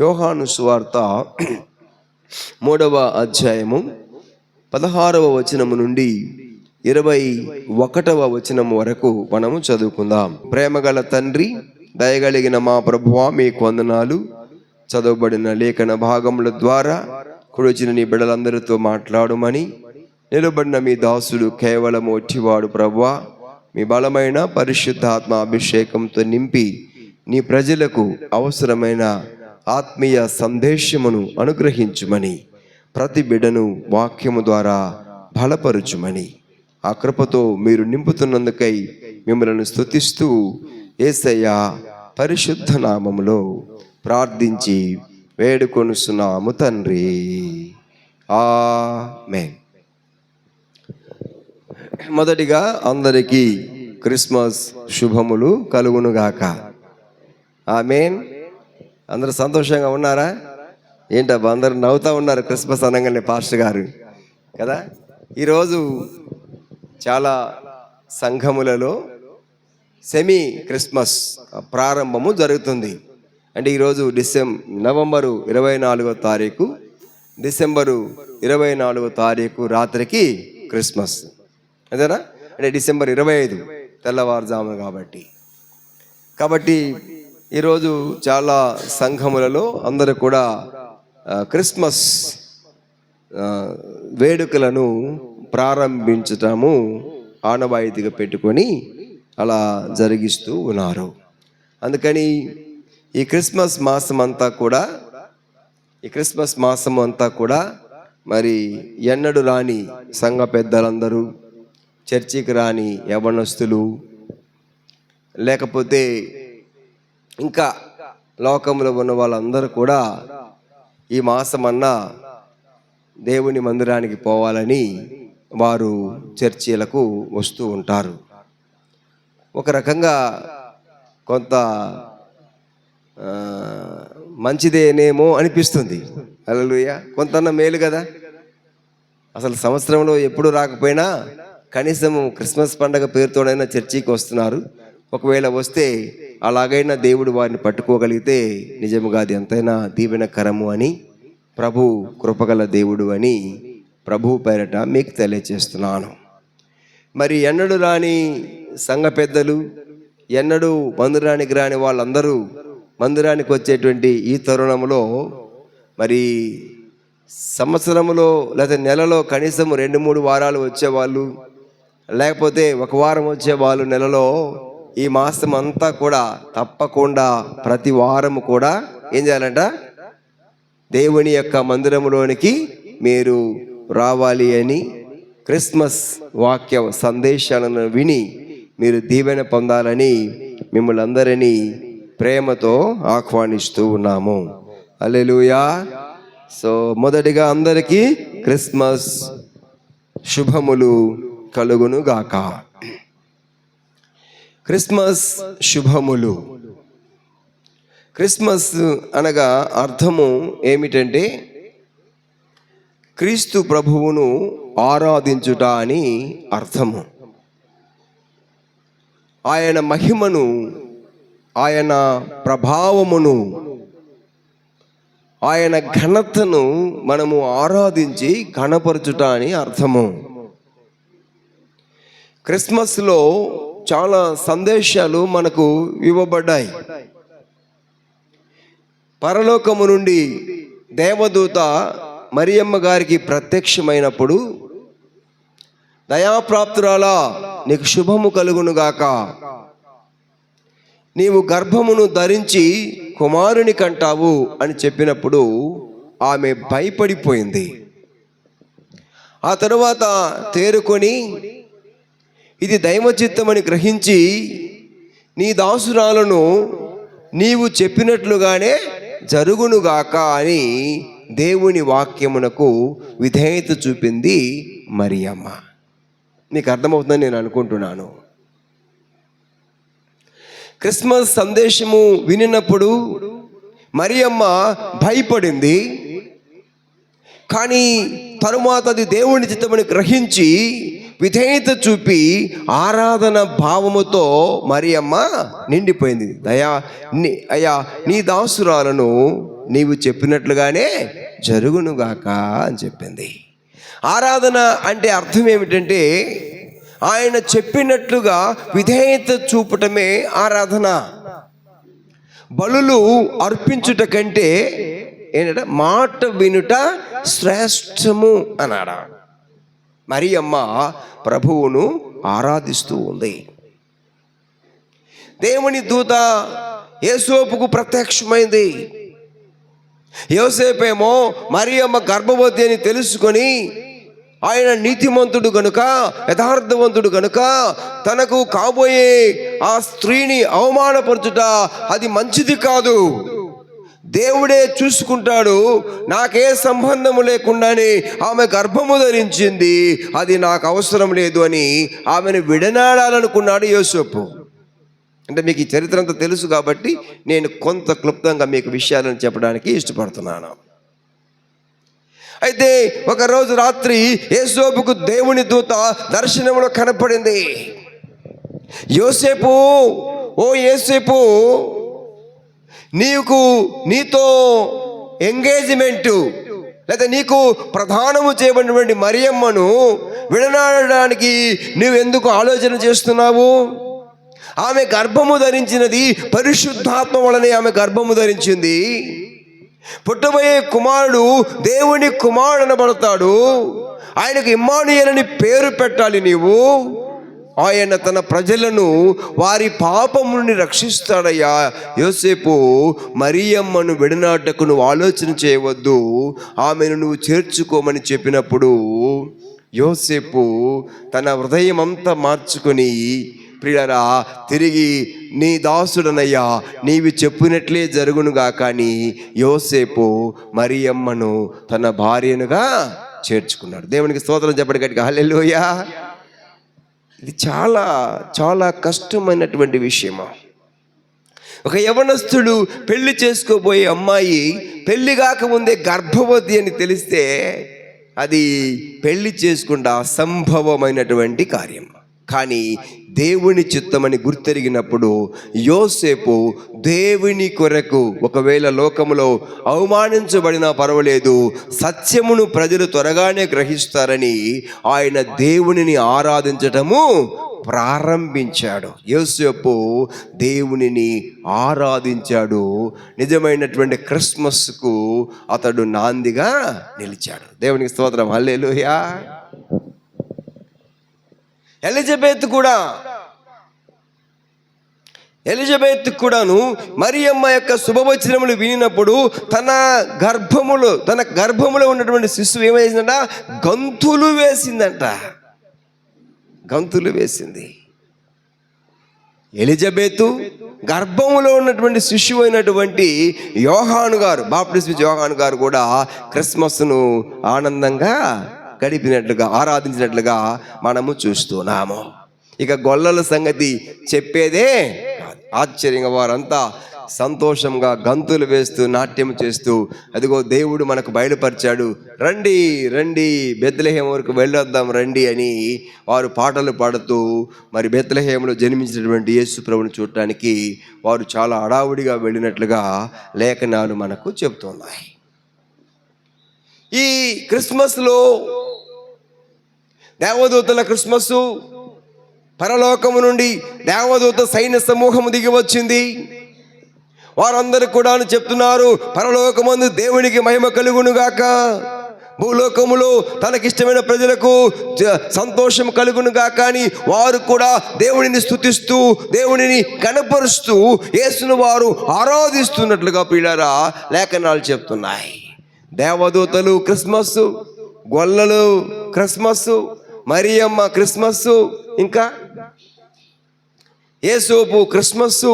యోహాను సువార్త 3వ అధ్యాయము 16వ వచనము నుండి 21వ వచనము వరకు మనము చదువుకుందాం. ప్రేమగల తండ్రి, దయగలిగిన మా ప్రభువా, మీకు వందనాలు. చదవబడిన లేఖన భాగముల ద్వారా కూడొచ్చిన నీ బిడ్డలందరితో మాట్లాడుమని, నిలబడిన మీ దాసుడు కేవలం ఒట్టివాడు ప్రభువా, మీ బలమైన పరిశుద్ధాత్మ అభిషేకంతో నింపి నీ ప్రజలకు అవసరమైన ఆత్మీయ సందేశమును అనుగ్రహించుమని, ప్రతి బిడ్డను వాక్యము ద్వారా బలపరుచుమని, ఆ కృపతో మీరు నింపుతున్నందుకై మిమ్మల్ని స్తుతిస్తూ యేసయ్య పరిశుద్ధ నామములో ప్రార్థించి వేడుకొనుచున్నాము తండ్రి, ఆమేన్. మొదటిగా అందరికీ క్రిస్మస్ శుభములు కలుగునుగాక. ఆమేన్. అందరూ సంతోషంగా ఉన్నారా? ఏంటబ్బా అందరూ నవ్వుతూ ఉన్నారు క్రిస్మస్ అనగానే పాస్టర్ గారు కదా. ఈరోజు చాలా సంఘములలో సెమీ క్రిస్మస్ ప్రారంభము జరుగుతుంది. అంటే ఈరోజు నవంబరు 24వ తారీఖు, డిసెంబరు 24వ తారీఖు రాత్రికి క్రిస్మస్, అదేనా? అంటే డిసెంబర్ 25 తెల్లవారుజామున కాబట్టి ఈరోజు చాలా సంఘములలో అందరూ కూడా క్రిస్మస్ వేడుకలను ప్రారంభించటము ఆనవాయితీగా పెట్టుకొని అలా జరిగిస్తూ ఉన్నారు. అందుకని ఈ క్రిస్మస్ మాసం అంతా కూడా మరి ఎన్నడూ రాని సంఘ పెద్దలందరూ, చర్చికి రాని యవనస్తులు, లేకపోతే ఇంకా లోకంలో ఉన్న వాళ్ళందరూ కూడా ఈ మాసమన్నా దేవుని మందిరానికి పోవాలని వారు చర్చిలకు వస్తూ ఉంటారు. ఒక రకంగా కొంత మంచిదేనేమో అనిపిస్తుంది. హల్లెలూయా. కొంతన్నా మేలు కదా. అసలు సంవత్సరంలో ఎప్పుడు రాకపోయినా కనీసం క్రిస్మస్ పండగ పేరుతోనైనా చర్చికి వస్తున్నారు. ఒకవేళ వస్తే అలాగైనా దేవుడు వారిని పట్టుకోగలిగితే నిజముగా అది ఎంతైనా దీవెనకరము అని, ప్రభు కృపగల దేవుడు అని ప్రభు పేరట మీకు తెలియజేస్తున్నాను. మరి ఎన్నడూ రాని సంఘ పెద్దలు, ఎన్నడూ మందిరానికి రాని వాళ్ళందరూ మందిరానికి వచ్చేటువంటి ఈ తరుణంలో మరి సంవత్సరంలో లేదా నెలలో కనీసం 2-3 వారాలు వచ్చేవాళ్ళు, లేకపోతే ఒక వారం వచ్చేవాళ్ళు నెలలో ఈ మాసం అంతా కూడా తప్పకుండా ప్రతి వారం కూడా ఏం చేయాలంట? దేవుని యొక్క మందిరంలోనికి మీరు రావాలి అని, క్రిస్మస్ వాక్య సందేశాలను విని మీరు దీవెన పొందాలని మిమ్మల్ని అందరినీ ప్రేమతో ఆహ్వానిస్తూ ఉన్నాము. హల్లెలూయా. సో మొదటిగా అందరికీ క్రిస్మస్ శుభములు కలుగును గాక. క్రిస్మస్ శుభములు. క్రిస్మస్ అనగా అర్థము ఏమిటంటే క్రీస్తు ప్రభువును ఆరాధించుట అని అర్థము. ఆయన మహిమను, ఆయన ప్రభావమును, ఆయన ఘనతను మనము ఆరాధించి ఘనపరచుట అని అర్థము. క్రిస్మస్లో చాలా సందేశాలు మనకు ఇవ్వబడ్డాయి. పరలోకము నుండి దేవదూత మరియమ్మ గారికి ప్రత్యక్షమైనప్పుడు, దయాప్రాప్తురాలా, నీకు శుభము కలుగునుగాక, నీవు గర్భమును ధరించి కుమారుని కంటావు అని చెప్పినప్పుడు ఆమె భయపడిపోయింది. ఆ తరువాత తేరుకొని ఇది దైవచిత్తమని గ్రహించి, నీ దాసురాలను నీవు చెప్పినట్లుగానే జరుగునుగాక అని దేవుని వాక్యమునకు విధేయత చూపింది మరియమ్మ. నీకు అర్థమవుతుందని నేను అనుకుంటున్నాను. క్రిస్మస్ సందేశము వినినప్పుడు మరియమ్మ భయపడింది. కానీ తరువాత అది దేవుని చిత్తమని గ్రహించి విధేయత చూపి ఆరాధన భావముతో మరియమ్మ నిండిపోయింది. అయ్యా నీ దాసురాలను నీవు చెప్పినట్లుగానే జరుగునుగాక అని చెప్పింది. ఆరాధన అంటే అర్థం ఏమిటంటే ఆయన చెప్పినట్లుగా విధేయత చూపటమే ఆరాధన. బలులు అర్పించుట కంటే ఏంటంటే మాట వినుట శ్రేష్టము అన్నాడు. మరియమ్మ ప్రభువును ఆరాధిస్తూ ఉంది. దేవుని దూత యోసేపుకు ప్రత్యక్షమైంది. యోసేపేమో మరియమ్మ గర్భవతి అని తెలుసుకొని ఆయన నీతిమంతుడు గనుక, యథార్థవంతుడు గనుక తనకు కాబోయే ఆ స్త్రీని అవమానపరచుట అది మంచిది కాదు, దేవుడే చూసుకుంటాడు, నాకే సంబంధము లేకుండానే ఆమె గర్భము ధరించింది, అది నాకు అవసరం లేదు అని ఆమెను విడనాడాలనుకున్నాడు యోసేపు. అంటే మీకు ఈ చరిత్ర అంతా తెలుసు కాబట్టి నేను కొంత క్లుప్తంగా మీకు విషయాలను చెప్పడానికి ఇష్టపడుతున్నాను. అయితే ఒకరోజు రాత్రి యోసేపుకు దేవుని దూత దర్శనంలో కనపడింది. యోసేపు, ఓ యోసేపు, నీతో ఎంగేజ్మెంటు లేదా నీకు ప్రధానము చేయబడినటువంటి మరియమ్మను విడనాడడానికి నువ్వెందుకు ఆలోచన చేస్తున్నావు? ఆమె గర్భము ధరించినది పరిశుద్ధాత్మ వలనే ఆమె గర్భము ధరించింది. పుట్టబోయే కుమారుడు దేవుని కుమారుడు అనబడతాడు. ఆయనకు ఇమ్మానుయేలు అని పేరు పెట్టాలి నీవు. ఆయన తన ప్రజలను వారి పాపము నుండి రక్షిస్తాడయ్యా. యోసేపు, మరియమ్మను విడనాటకు నువ్వు ఆలోచన చేయవద్దు, ఆమెను నువ్వు చేర్చుకోమని చెప్పినప్పుడు యోసేపు తన హృదయం అంతా మార్చుకొని, ప్రియరా, తిరిగి నీ దాసుడనయ్యా, నీవి చెప్పినట్లే జరుగునుగా. కానీ యోసేపు మరియమ్మను తన భార్యనుగా చేర్చుకున్నాడు. దేవునికి స్తోత్రం చెప్పండి గట్టిగా, హల్లెలూయా. ఇది చాలా చాలా కష్టమైనటువంటి విషయమా. ఒక యవనస్తుడు పెళ్లి చేసుకోబోయే అమ్మాయి పెళ్లి కాకముందే గర్భవతి అని తెలిస్తే అది పెళ్లి చేసుకుంటే అసంభవమైనటువంటి కార్యం. కానీ దేవుని చిత్తమని గుర్తెరిగినప్పుడు యోసేపు దేవుని కొరకు, ఒకవేళ లోకములో అవమానించబడినా పర్వాలేదు, సత్యమును ప్రజలు త్వరగానే గ్రహిస్తారని ఆయన దేవునిని ఆరాధించటము ప్రారంభించాడు. యోసేపు దేవునిని ఆరాధించాడు. నిజమైనటువంటి క్రిస్మస్కు అతడు నాందిగా నిలిచాడు. దేవునికి స్తోత్రం, హల్లెలూయా. ఎలిజబెత్ కూడాను మరియమ్మ యొక్క శుభవచనములు వినినప్పుడు తన గర్భములో ఉన్నటువంటి శిశువు ఏమైందంట? గంతులు వేసింది. ఎలిజబెత్ గర్భములో ఉన్నటువంటి శిశువు అయినటువంటి యోహాను గారు, బాప్టిస్ట్ యోహాను గారు కూడా క్రిస్మస్ను ఆనందంగా గడిపినట్లుగా, ఆరాధించినట్లుగా మనము చూస్తున్నాము. ఇక గొల్లల సంగతి చెప్పేదే కాదు. ఆశ్చర్యంగా వారంతా సంతోషంగా గంతులు వేస్తూ నాట్యం చేస్తూ, అదిగో దేవుడు మనకు బయలుపరిచాడు, రండి రండి బెత్లెహేము వరకు వెళ్ళొద్దాం రండి అని వారు పాటలు పాడుతూ మరి బెత్లెహేములో జన్మించినటువంటి యేసు ప్రభువుని చూడటానికి వారు చాలా హడావుడిగా వెళ్ళినట్లుగా లేఖనాలు మనకు చెబుతున్నాయి. ఈ క్రిస్మస్లో దేవదూతల క్రిస్మస్, పరలోకము నుండి దేవదూత సైన్య సమూహము దిగి వచ్చింది. వారందరూ కూడా చెప్తున్నారు, పరలోకమందు దేవునికి మహిమ కలుగునుగాక, భూలోకములో తనకిష్టమైన ప్రజలకు సంతోషం కలుగునుగాక అని వారు కూడా దేవునిని స్తుతిస్తూ దేవునిని కనపరుస్తూ యేసును వారు ఆరాధిస్తున్నట్లుగా ప్రియులారా లేఖనాలు చెప్తున్నాయి. దేవదూతలు క్రిస్మస్, గొల్లలు క్రిస్మస్, మరియమ్మ క్రిస్మస్, ఇంకా యేసోపు క్రిస్మస్,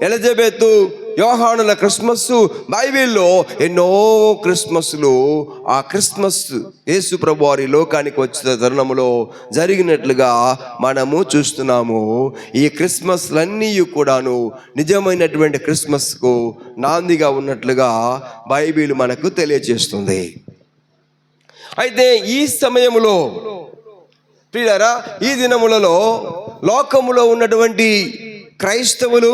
ఎలిజబెత్, యోహానుల క్రిస్మస్. బైబిల్లో ఎన్నో క్రిస్మస్లు ఆ క్రిస్మస్ యేసు ప్రభు వారి లోకానికి వచ్చిన తరుణంలో జరిగినట్లుగా మనము చూస్తున్నాము. ఈ క్రిస్మస్లన్నీ కూడాను నిజమైనటువంటి క్రిస్మస్కు నాందిగా ఉన్నట్లుగా బైబిల్ మనకు తెలియజేస్తుంది. అయితే ఈ సమయంలో ప్రియులారా, ఈ దినములలో లోకములో ఉన్నటువంటి క్రైస్తవులు,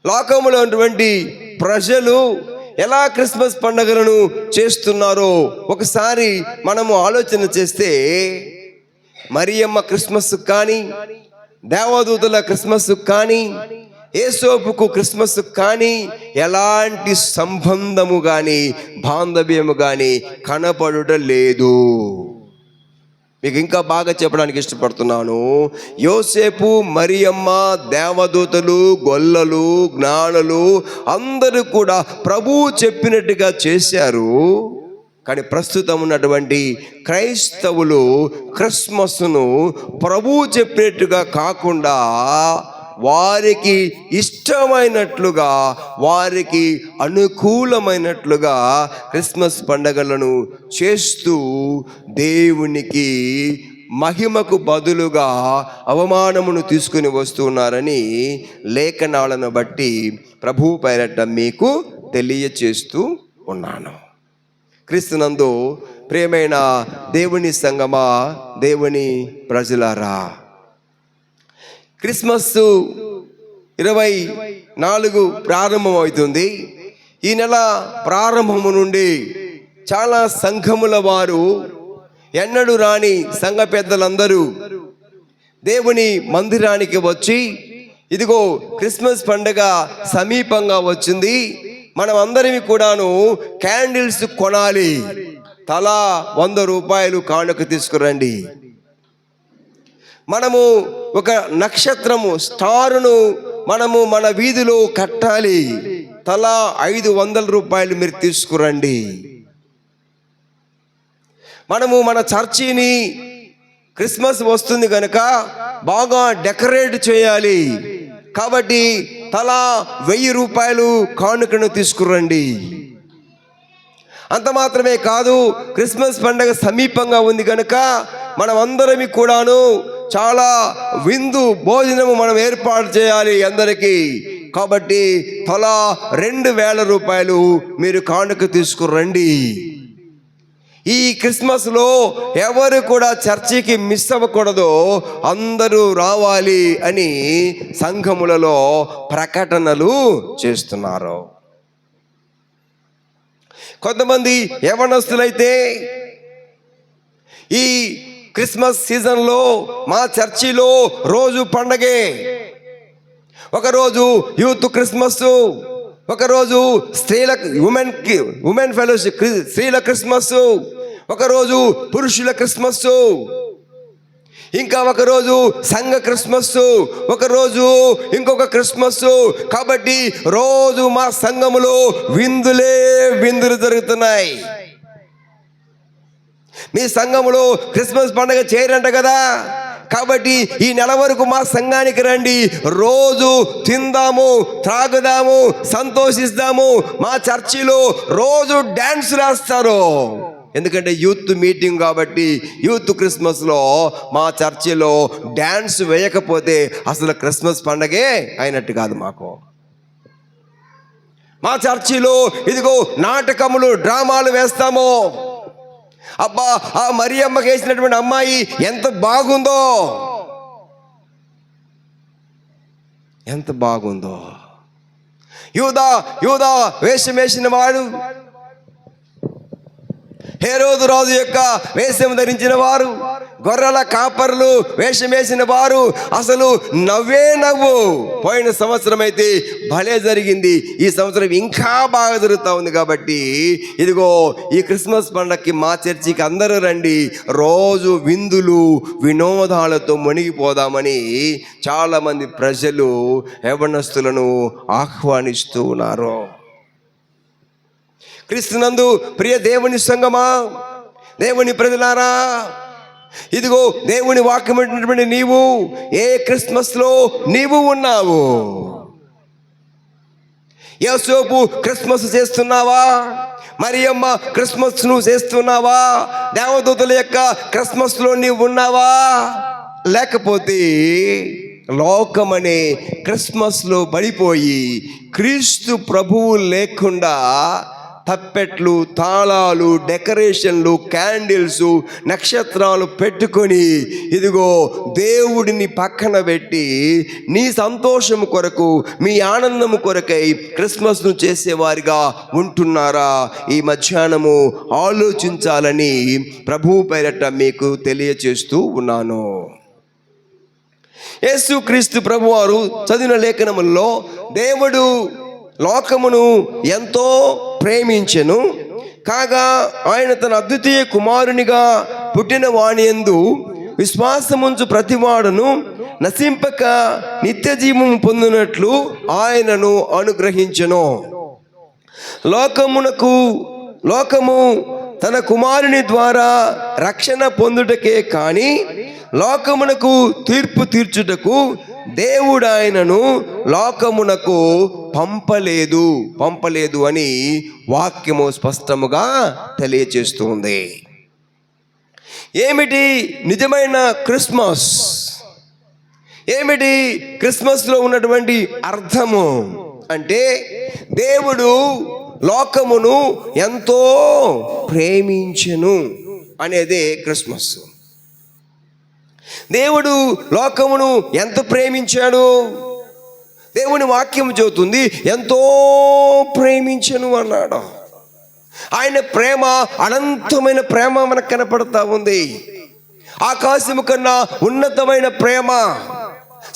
లోకములో ఉన్నటువంటి ప్రజలు ఎలా క్రిస్మస్ పండుగలను చేస్తున్నారో ఒకసారి మనము ఆలోచన చేస్తే, మరియమ్మ క్రిస్మస్ కానీ, దేవదూతల క్రిస్మస్ కానీ, యేసోపుకు క్రిస్మస్ కానీ ఎలాంటి సంబంధము కానీ బాంధవ్యము కానీ కనపడుట లేదు. మీకు ఇంకా బాగా చెప్పడానికి ఇష్టపడుతున్నాను. యోసేపు, మరియమ్మ, దేవదూతలు, గొల్లలు, జ్ఞానులు అందరూ కూడా ప్రభువు చెప్పినట్టుగా చేశారు. కానీ ప్రస్తుతం ఉన్నటువంటి క్రైస్తవులు క్రిస్మస్ను ప్రభువు చెప్పినట్టుగా కాకుండా వారికి ఇష్టమైనట్లుగా, వారికి అనుకూలమైనట్లుగా క్రిస్మస్ పండుగలను చేస్తూ దేవునికి మహిమకు బదులుగా అవమానమును తీసుకుని వస్తున్నారని లేఖనాలను బట్టి ప్రభువు పేరట మీకు తెలియచేస్తూ ఉన్నాను. క్రీస్తునందు ప్రియమైన దేవుని సంగమా, దేవుని ప్రజలారా, క్రిస్మస్ 24 ప్రారంభమవుతుంది. ఈ నెల ప్రారంభము నుండి చాలా సంఘముల వారు, ఎన్నడూ రాని సంఘ పెద్దలందరూ దేవుని మందిరానికి వచ్చి, ఇదిగో క్రిస్మస్ పండుగ సమీపంగా వచ్చింది, మనం అందరివి కూడాను క్యాండిల్స్ కొనాలి, తలా 100 రూపాయలు కానుక తీసుకురండి, మనము ఒక నక్షత్రము స్టారును మనము మన వీధిలో కట్టాలి, తలా 500 రూపాయలు మీరు తీసుకురండి, మనము మన చర్చిని క్రిస్మస్ వస్తుంది కనుక బాగా డెకరేట్ చేయాలి, కాబట్టి తలా 1000 రూపాయలు కానుకను తీసుకురండి. అంత మాత్రమే కాదు, క్రిస్మస్ పండుగ సమీపంగా ఉంది కనుక మనం అందరం కూడాను చాలా విందు భోజనము మనం ఏర్పాటు చేయాలి అందరికీ, కాబట్టి తలా 2000 రూపాయలు మీరు కానుక తీసుకురండి. ఈ క్రిస్మస్లో ఎవరు కూడా చర్చికి మిస్ అవ్వకూడదు, అందరూ రావాలి అని సంఘములలో ప్రకటనలు చేస్తున్నారు. కొంతమంది యవనస్తులైతే ఈ క్రిస్మస్ సీజన్లో మా చర్చిలో రోజు పండగే, ఒకరోజు యూత్ క్రిస్మస్, ఒకరోజు ఉమెన్ ఫెలోషిప్ స్త్రీల క్రిస్మస్, ఒకరోజు పురుషుల క్రిస్మస్, ఇంకా ఒకరోజు సంఘ క్రిస్మస్, ఒకరోజు ఇంకొక క్రిస్మస్. కాబట్టి రోజు మా సంఘములో విందులు జరుగుతున్నాయి. మీ సంఘములో క్రిస్మస్ పండుగ చేయరంట కదా, కాబట్టి ఈ నెల వరకు మా సంఘానికి రండి, రోజు తిందాము, త్రాగుదాము, సంతోషిస్తాము. మా చర్చిలో రోజు డ్యాన్స్ వేస్తారు, ఎందుకంటే యూత్ మీటింగ్ కాబట్టి. యూత్ క్రిస్మస్లో మా చర్చిలో డ్యాన్స్ వేయకపోతే అసలు క్రిస్మస్ పండగే అయినట్టు కాదు మాకు. మా చర్చిలో ఇదిగో నాటకములు, డ్రామాలు వేస్తాము. అబ్బా, ఆ మరియమ్మకి వేసినటువంటి అమ్మాయి ఎంత బాగుందో, ఎంత బాగుందో. యూదా వేషం వేసిన వాడు, హేరోదు రాజు యొక్క వేషం ధరించిన వారు, గొర్రెల కాపర్లు వేషం వేసిన వారు, అసలు నవ్వే నవ్వు. పోయిన సంవత్సరం అయితే భలే జరిగింది, ఈ సంవత్సరం ఇంకా బాగా జరుగుతూ ఉంది. కాబట్టి ఇదిగో ఈ క్రిస్మస్ పండగకి మా చర్చికి అందరూ రండి, రోజు విందులు వినోదాలతో మునిగిపోదామని చాలామంది ప్రజలు యవ్వనస్తులను ఆహ్వానిస్తూ ఉన్నారు. క్రీస్తునందు ప్రియ దేవుని సంగమా, దేవుని ప్రజలారా, ఇదిగో దేవుని వాక్యం ఉన్నటువంటి నీవు ఏ క్రిస్మస్లో నీవు ఉన్నావు? యేసోపు క్రిస్మస్ చేస్తున్నావా? మరియమ్మ క్రిస్మస్ నువ్వు చేస్తున్నావా? దేవదూతల యొక్క క్రిస్మస్లో నీవు ఉన్నావా? లేకపోతే లోకమనే క్రిస్మస్లో పడిపోయి క్రీస్తు ప్రభువు లేకుండా తప్పెట్లు, తాళాలు, డెకరేషన్లు, క్యాండిల్స్, నక్షత్రాలు పెట్టుకొని ఇదిగో దేవుడిని పక్కన పెట్టి నీ సంతోషం కొరకు, మీ ఆనందం కొరకై క్రిస్మస్ను చేసేవారిగా ఉంటున్నారా? ఈ మధ్యాహ్నము ఆలోచించాలని ప్రభువు పేరట మీకు తెలియచేస్తూ ఉన్నాను. యేసుక్రీస్తు ప్రభువారు చదివిన లేఖనముల్లో దేవుడు లోకమును ఎంతో ప్రేమించెను, కాగా ఆయన తన అద్వితీయ కుమారునిగా పుట్టిన వాని యందు విశ్వాసముంచు ప్రతివాడును నశింపక నిత్య జీవము పొందినట్లు ఆయనను అనుగ్రహించెను. లోకము తన కుమారుని ద్వారా రక్షణ పొందుటకే కాని లోకమునకు తీర్పు తీర్చుటకు దేవుడు ఆయనను లోకమునకు పంపలేదు అని వాక్యము స్పష్టముగా తెలియచేస్తుంది. ఏమిటి నిజమైన క్రిస్మస్? ఏమిటి క్రిస్మస్లో ఉన్నటువంటి అర్థము అంటే, దేవుడు లోకమును ఎంతో ప్రేమించెను అనేదే క్రిస్మస్. దేవుడు లోకమును ఎంత ప్రేమించాడు? దేవుని వాక్యం చెబుతుంది ఎంతో ప్రేమించెను అన్నాడు. ఆయన ప్రేమ అనంతమైన ప్రేమ మనకు కనపడతా ఉంది. ఆకాశము కన్నా ఉన్నతమైన ప్రేమ,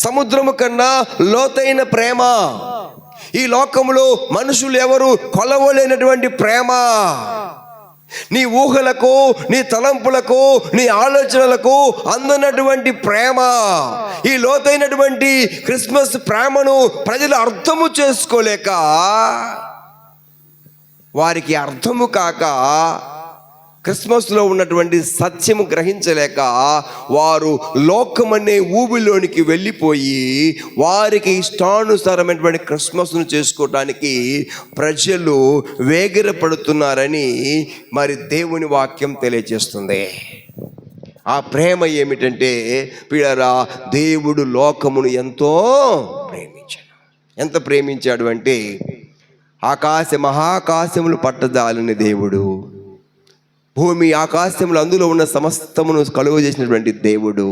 సముద్రము కన్నా లోతైన ప్రేమ, ఈ లోకములో మనుషులు ఎవరు కొలవలేనటువంటి ప్రేమ, నీ ఊహలకు, నీ తలంపులకు, నీ ఆలోచనలకు అందనటువంటి ప్రేమ, ఈ లోతైనటువంటి క్రిస్మస్ ప్రేమను ప్రజలు అర్థము చేసుకోలేక, వారికి అర్థము కాక, క్రిస్మస్లో ఉన్నటువంటి సత్యము గ్రహించలేక వారు లోకమనే ఊబిలోనికి వెళ్ళిపోయి వారికి ఇష్టానుసారమైనటువంటి క్రిస్మస్ను చేసుకోవడానికి ప్రజలు వేగిరపడుతున్నారని మరి దేవుని వాక్యం తెలియజేస్తుంది. ఆ ప్రేమ ఏమిటంటే ప్రియులారా, దేవుడు లోకమును ఎంతో ప్రేమించాడు. ఎంత ప్రేమించాడు అంటే, మహాకాశములు పట్టజాలని దేవుడు, భూమి ఆకాశములు అందులో ఉన్న సమస్తమును కలుగ చేసినటువంటి దేవుడు,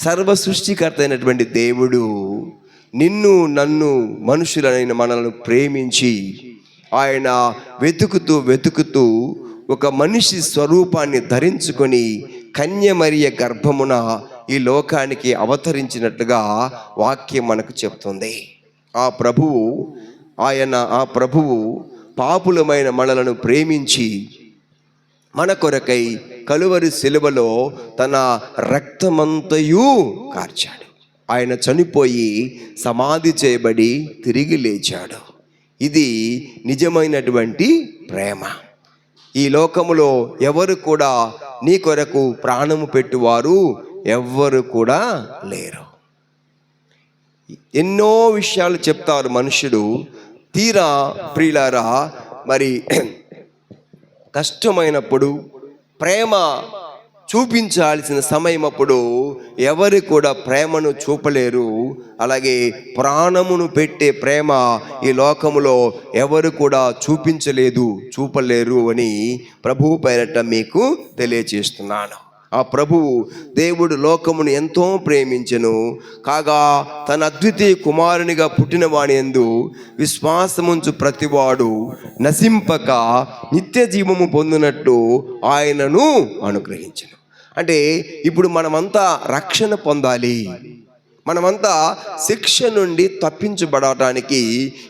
సర్వ సృష్టికర్త అయినటువంటి దేవుడు నిన్ను నన్ను మనుషులైన మనల్ని ప్రేమించి ఆయన వెతుకుతూ ఒక మనిషి స్వరూపాన్ని ధరించుకొని కన్యమరియ గర్భమున ఈ లోకానికి అవతరించినట్లుగా వాక్యం మనకు చెప్తుంది. ఆ ప్రభువు పాపులమైన మనలను ప్రేమించి మన కొరకై కలువరి శిలువలో తన రక్తమంతయు కార్చాడు. ఆయన చనిపోయి సమాధి చేయబడి తిరిగి లేచాడు. ఇది నిజమైనటువంటి ప్రేమ. ఈ లోకములో ఎవరు కూడా నీ కొరకు ప్రాణము పెట్టువారు ఎవ్వరు కూడా లేరు. ఎన్నో విషయాలు చెప్తారు మనుషుడు, తీరా ప్రియులారా మరి కష్టమైనప్పుడు, ప్రేమ చూపించాల్సిన సమయం అప్పుడు ఎవరు కూడా ప్రేమను చూపలేరు. అలాగే ప్రాణమును పెట్టే ప్రేమ ఈ లోకములో ఎవరు కూడా చూపలేరు అని ప్రభువు పేరట మీకు తెలియచేస్తున్నాను. ఆ ప్రభువు దేవుడు లోకమును ఎంతో ప్రేమించెను, కాగా తన అద్వితీయ కుమారునిగా పుట్టిన వాని యందు విశ్వాసముంచు ప్రతివాడు నశింపక నిత్య జీవము పొందినట్టు ఆయనను అనుగ్రహించెను. అంటే ఇప్పుడు మనమంతా రక్షణ పొందాలి, మనమంతా శిక్ష నుండి తప్పించబడటానికి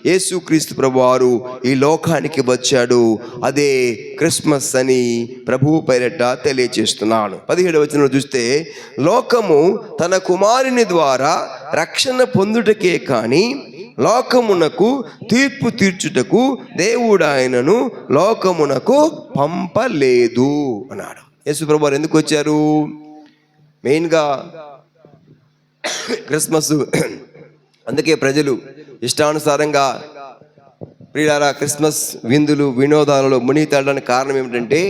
యేసుక్రీస్తు ప్రభువారు ఈ లోకానికి వచ్చాడు. అదే క్రిస్మస్ అని ప్రభువు పేరట తెలియచేస్తున్నాను. 17వ వచనంలో చూస్తే, లోకము తన కుమారుని ద్వారా రక్షణ పొందుటకే కానీ లోకమునకు తీర్పు తీర్చుటకు దేవుడు ఆయనను లోకమునకు పంపలేదు అన్నాడు. యేసు ప్రభువారు ఎందుకు వచ్చారు? మెయిన్గా క్రిస్మస్, అందుకే ప్రజలు ఇష్టానుసారంగా ప్రియులారా క్రిస్మస్ విందులు వినోదాలలో మునిగి తేలడానికి కారణం ఏమిటంటే,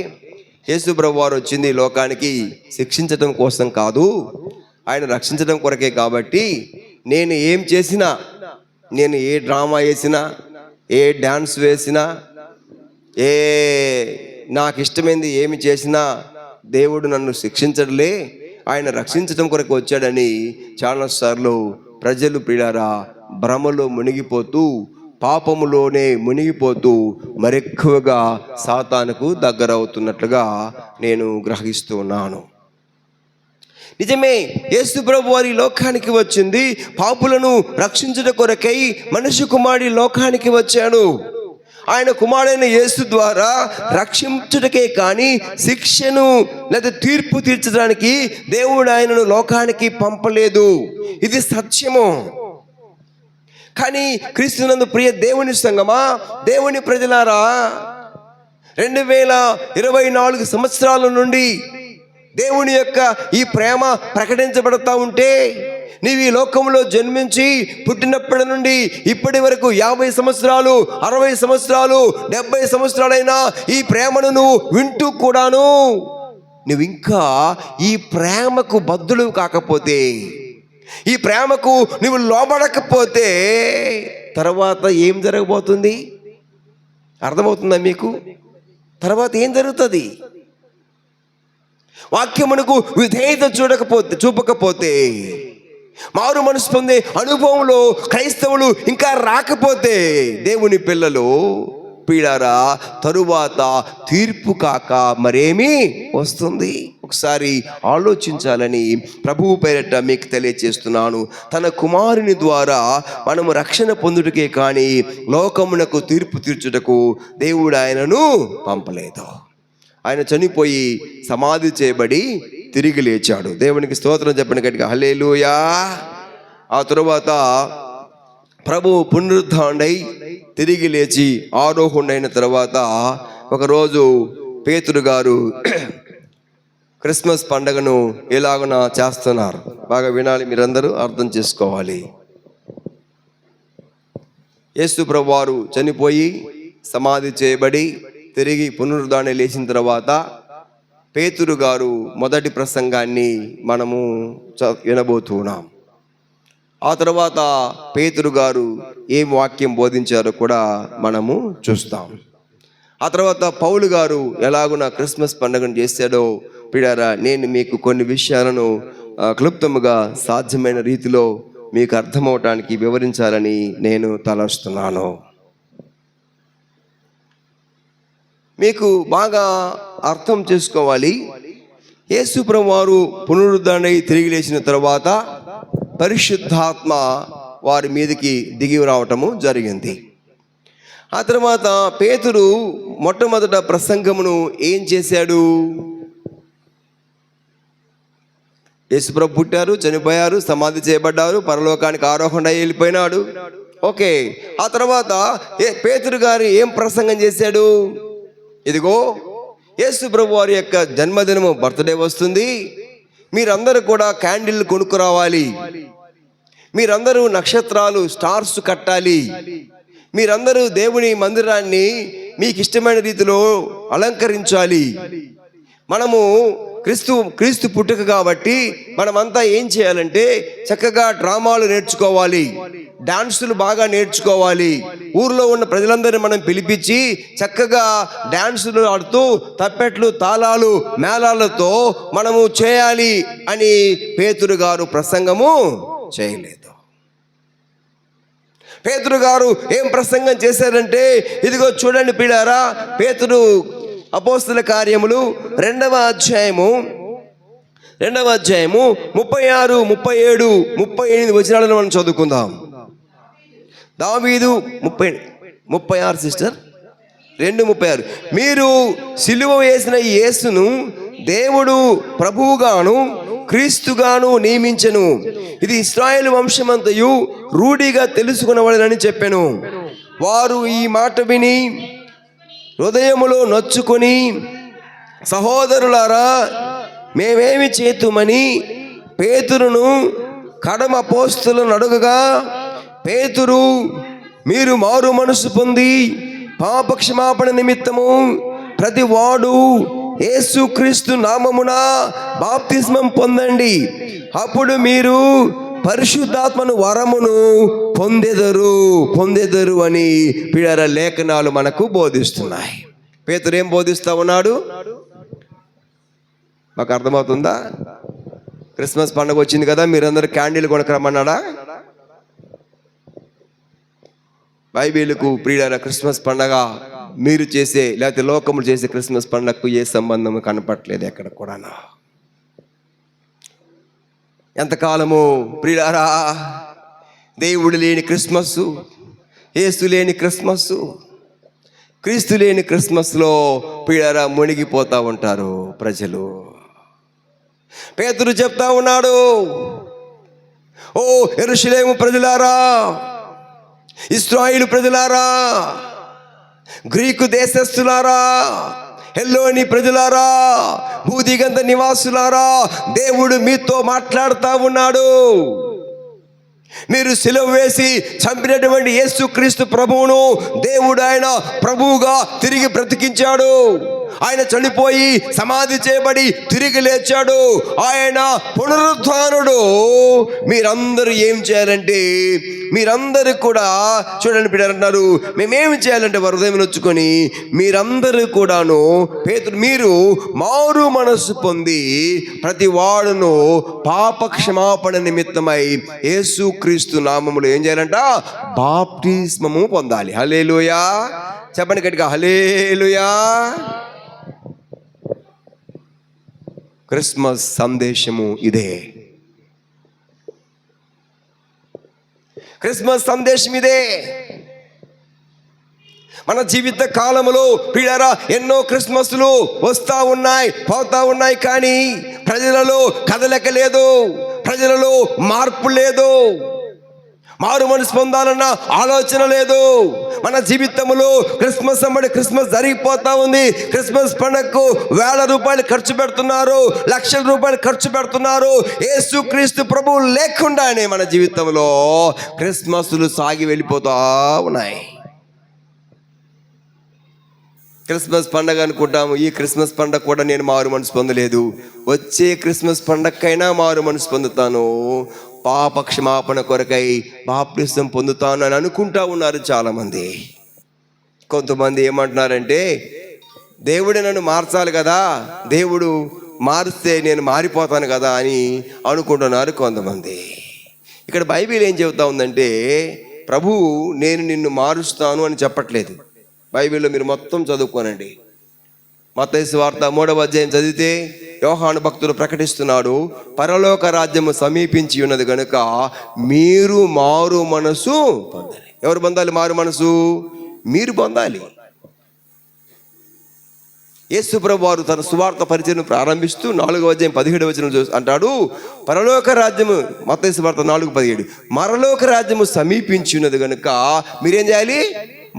యేసు ప్రభువారు వచ్చింది లోకానికి శిక్షించడం కోసం కాదు, ఆయన రక్షించడం కొరకే. కాబట్టి నేను ఏం చేసినా, నేను ఏ డ్రామా వేసినా, ఏ డ్యాన్స్ వేసినా, ఏ నాకు ఇష్టమైంది ఏమి చేసినా దేవుడు నన్ను శిక్షించడలే, ఆయన రక్షించడం కొరకు వచ్చాడని చాలాసార్లు ప్రజలు ప్రియులారా భ్రమలో మునిగిపోతూ, పాపములోనే మునిగిపోతూ మరెక్కువగా సాతానుకు దగ్గర అవుతున్నట్లుగా నేను గ్రహిస్తూ ఉన్నాను. నిజమే, యేసు ప్రభు వారి లోకానికి వచ్చింది పాపులను రక్షించుట కొరకై. మనిషి కుమారుడి లోకానికి వచ్చాడు. ఆయన కుమారుడైన యేసు ద్వారా రక్షించుటకే కానీ శిక్షను లేదా తీర్పు తీర్చడానికి దేవుడు ఆయనను లోకానికి పంపలేదు. ఇది సత్యము. కానీ క్రీస్తునందు ప్రియ దేవుని సంగమా, దేవుని ప్రజలారా, 2024 సంవత్సరాల నుండి దేవుని యొక్క ఈ ప్రేమ ప్రకటించబడతా ఉంటే, నీవు ఈ లోకంలో జన్మించి పుట్టినప్పటి నుండి ఇప్పటి వరకు 50 సంవత్సరాలు, 60 సంవత్సరాలు, 70 సంవత్సరాలైనా ఈ ప్రేమను నువ్వు వింటూ కూడాను నువ్వు ఇంకా ఈ ప్రేమకు బద్దులు కాకపోతే, ఈ ప్రేమకు నువ్వు లోబడకపోతే తర్వాత ఏం జరగబోతుంది అర్థమవుతుందా మీకు? తర్వాత ఏం జరుగుతుంది? వాక్యమునకు విధేయత చూపకపోతే, మారు మనసు పొందే అనుభవంలో క్రైస్తవులు ఇంకా రాకపోతే, దేవుని పిల్లలు పీడారా తరువాత తీర్పు కాక మరేమీ వస్తుంది? ఒకసారి ఆలోచించాలని ప్రభువు పేరట మీకు తెలియచేస్తున్నాను. తన కుమారుని ద్వారా మనము రక్షణ పొందుటకే కానీ లోకమునకు తీర్పు తీర్చుటకు దేవుడు ఆయనను పంపలేదు. ఆయన చనిపోయి సమాధి చేయబడి తిరిగి లేచాడు. దేవునికి స్తోత్రం చెప్పండి గట్టిగా, హల్లెలూయా. ఆ తరువాత ప్రభువు పునరుద్ధానుడై తిరిగి లేచి ఆరోహుడైన తర్వాత ఒకరోజు పేతురు గారు క్రిస్మస్ పండుగను ఎలాగున చేస్తున్నారు. బాగా వినాలి, మీరందరూ అర్థం చేసుకోవాలి. యేసు ప్రభు వారు చనిపోయి సమాధి చేయబడి తిరిగి పునరుద్ధానం లేచిన తర్వాత పేతురు గారు మొదటి ప్రసంగాన్ని మనము వినబోతున్నాం. ఆ తర్వాత పేతురు గారు ఏం వాక్యం బోధించారో కూడా మనము చూస్తాం. ఆ తర్వాత పౌలు గారు ఎలాగున క్రిస్మస్ పండుగను చేశాడో పిడారా నేను మీకు కొన్ని విషయాలను క్లుప్తముగా సాధ్యమైన రీతిలో మీకు అర్థమవటానికి వివరించాలని నేను తలస్తున్నాను. మీకు బాగా అర్థం చేసుకోవాలి. యేసు ప్రభువు వారు పునరుద్ధరణై తిరిగి లేచిన తర్వాత పరిశుద్ధాత్మ వారి మీదకి దిగి రావటము జరిగింది. ఆ తర్వాత పేతురు మొట్టమొదట ప్రసంగమును ఏం చేశాడు? యేసుప్రభు పుట్టారు, చనిపోయారు, సమాధి చేయబడ్డారు, పరలోకానికి ఆరోహణ వెళ్ళిపోయినాడు. ఓకే, ఆ తర్వాత పేతురు గారు ఏం ప్రసంగం చేశాడు? ఇదిగో యేసు ప్రభు వారి యొక్క జన్మదినము, బర్త్డే వస్తుంది, మీరందరూ కూడా క్యాండిల్ కొనుక్కురావాలి, మీరందరూ నక్షత్రాలు స్టార్స్ కట్టాలి, మీరందరూ దేవుని మందిరాన్ని మీకు ఇష్టమైన రీతిలో అలంకరించాలి. మనము క్రీస్తు పుట్టుక కాబట్టి మనమంతా ఏం చేయాలంటే చక్కగా డ్రామాలు నేర్చుకోవాలి, డాన్సులు బాగా నేర్చుకోవాలి, ఊర్లో ఉన్న ప్రజలందరినీ మనం పిలిపించి చక్కగా డాన్సులు ఆడుతూ తప్పెట్లు, తాళాలు, మేళాలతో మనము చేయాలి అని పేతురు గారు ప్రసంగము చేయలేదు. పేతురు గారు ఏం ప్రసంగం చేశారంటే, ఇదిగో చూడండి పిల్లారా, పేతురు అపోస్తల కార్యములు 2వ అధ్యాయము 36, 37, 38 వచనాలను మనం చదువుకుందాం. దావీదు 36 సిస్టర్ 2:36, మీరు సిలువ వేసిన యేసును దేవుడు ప్రభువుగాను క్రీస్తుగాను నియమించెను, ఇది ఇశ్రాయేలు వంశమంతయు రూఢిగా తెలుసుకునవలెనని చెప్పెను. వారు ఈ మాట విని హృదయములో నొచ్చుకొని, సహోదరులారా మేమేమి చేతుమని పేతురును కడమ అపోస్తలులను అడుగగా, పేతురు, మీరు మారు మనసు పొంది పాపక్షమాపణ నిమిత్తము ప్రతి వాడు యేసుక్రీస్తు నామమున బాప్తిస్మం పొందండి, అప్పుడు మీరు పరిశుద్ధాత్మను వరమును పొందెదరు అని పిల్లల లేఖనాలు మనకు బోధిస్తున్నాయి. పేతురు ఏం బోధిస్తూ ఉన్నాడు? మాకు అర్థమవుతుందా? క్రిస్మస్ పండుగ వచ్చింది కదా, మీరందరూ క్యాండిల్ కొనకరమన్నాడా? బైబిల్కు ప్రియులారా క్రిస్మస్ పండగ మీరు చేసే లేకపోతే లోకములు చేసే క్రిస్మస్ పండగకు ఏ సంబంధం కనపట్లేదు ఎక్కడ కూడా. ఎంతకాలము ప్రియులారా దేవుడు లేని క్రిస్మస్, యేసు లేని క్రిస్మస్, క్రీస్తు లేని క్రిస్మస్లో ప్రియులారా మునిగిపోతూ ఉంటారు ప్రజలు. పేతురు చెప్తా ఉన్నాడు, ఓ యెరూషలేము ప్రజలారా, ఇశ్రాయేలు ప్రజలారా, గ్రీకు దేశస్థులారా, హెల్లోని ప్రజలారా, భూదిగంధ నివాసులారా, దేవుడు మీతో మాట్లాడుతూ ఉన్నాడు. మీరు సిలువ వేసి చంపినటువంటి యేసుక్రీస్తు ప్రభువును దేవుడు ఆయన ప్రభువుగా తిరిగి బ్రతికించాడు. ఆయన చనిపోయి సమాధి చేయబడి తిరిగి లేచాడు. ఆయన పునరుద్ధానుడు. మీరందరూ ఏం చేయాలంటే, మీరందరూ కూడా చూడండి బిడ్డలు అంటున్నారు, మేమేమి చేయాలంటే వారు హృదయం నొచ్చుకొని మీరందరూ కూడాను మీరు మారు మనస్సు పొంది ప్రతి వాడును పాప క్షమాపణ నిమిత్తమై యేసుక్రీస్తు నామములో ఏం చేయాలంట? బాప్టిస్మము పొందాలి. హల్లెలూయా చెప్పండి గట్టిగా, హల్లెలూయా. క్రిస్మస్ సందేశము ఇదే. క్రిస్మస్ సందేశం ఇదే. మన జీవిత కాలములో ప్రియులారా ఎన్నో క్రిస్మస్లు వస్తూ ఉన్నాయి, పోతా ఉన్నాయి, కానీ ప్రజలలో కదలిక లేదు, ప్రజలలో మార్పు లేదు, మారు మనసు పొందాలన్న ఆలోచన లేదు. మన జీవితంలో క్రిస్మస్ అమ్మడి క్రిస్మస్ జరిగిపోతా ఉంది. క్రిస్మస్ పండుగకు వేల రూపాయలు ఖర్చు పెడుతున్నారు, లక్షల రూపాయలు ఖర్చు పెడుతున్నారు. యేసుక్రీస్తు ప్రభువు లేకుండానే మన జీవితంలో క్రిస్మస్లు సాగి వెళ్ళిపోతూ ఉన్నాయి. క్రిస్మస్ పండగ అనుకుంటాము, ఈ క్రిస్మస్ పండగ కూడా నేను మారు మనసు పొందలేదు, వచ్చే క్రిస్మస్ పండగకైనా మారు మనసు పొందుతాను, పాప క్షమాపణ కొరకై బాప్టిజం పొందుతాను అని అనుకుంటా ఉన్నారు చాలామంది. కొంతమంది ఏమంటున్నారంటే, దేవుడే నన్ను మార్చాలి కదా, దేవుడు మారిస్తే నేను మారిపోతాను కదా అని అనుకుంటున్నారు కొంతమంది. ఇక్కడ బైబిల్ ఏం చెబుతా ఉందంటే, ప్రభువు నేను నిన్ను మారుస్తాను అని చెప్పట్లేదు. బైబిల్లో మీరు మొత్తం చదువుకోనండి. మత్తయి సువార్త 3వ అధ్యాయం చదివితే యోహాను భక్తుడు ప్రకటిస్తున్నాడు, పరలోక రాజ్యము సమీపించి ఉన్నది కనుక మీరు మారు మనసు పొందాలి. ఎవరు పొందాలి మారు మనసు? మీరు పొందాలి. యేసు ప్రభువు వారు తన సువార్త పరిచయం ప్రారంభిస్తూ 4వ అధ్యాయం 17వ వచనం అంటాడు, పరలోక రాజ్యము, మత్తయి సువార్త 4:17, పరలోక రాజ్యము సమీపించి ఉన్నది కనుక మీరేం చేయాలి?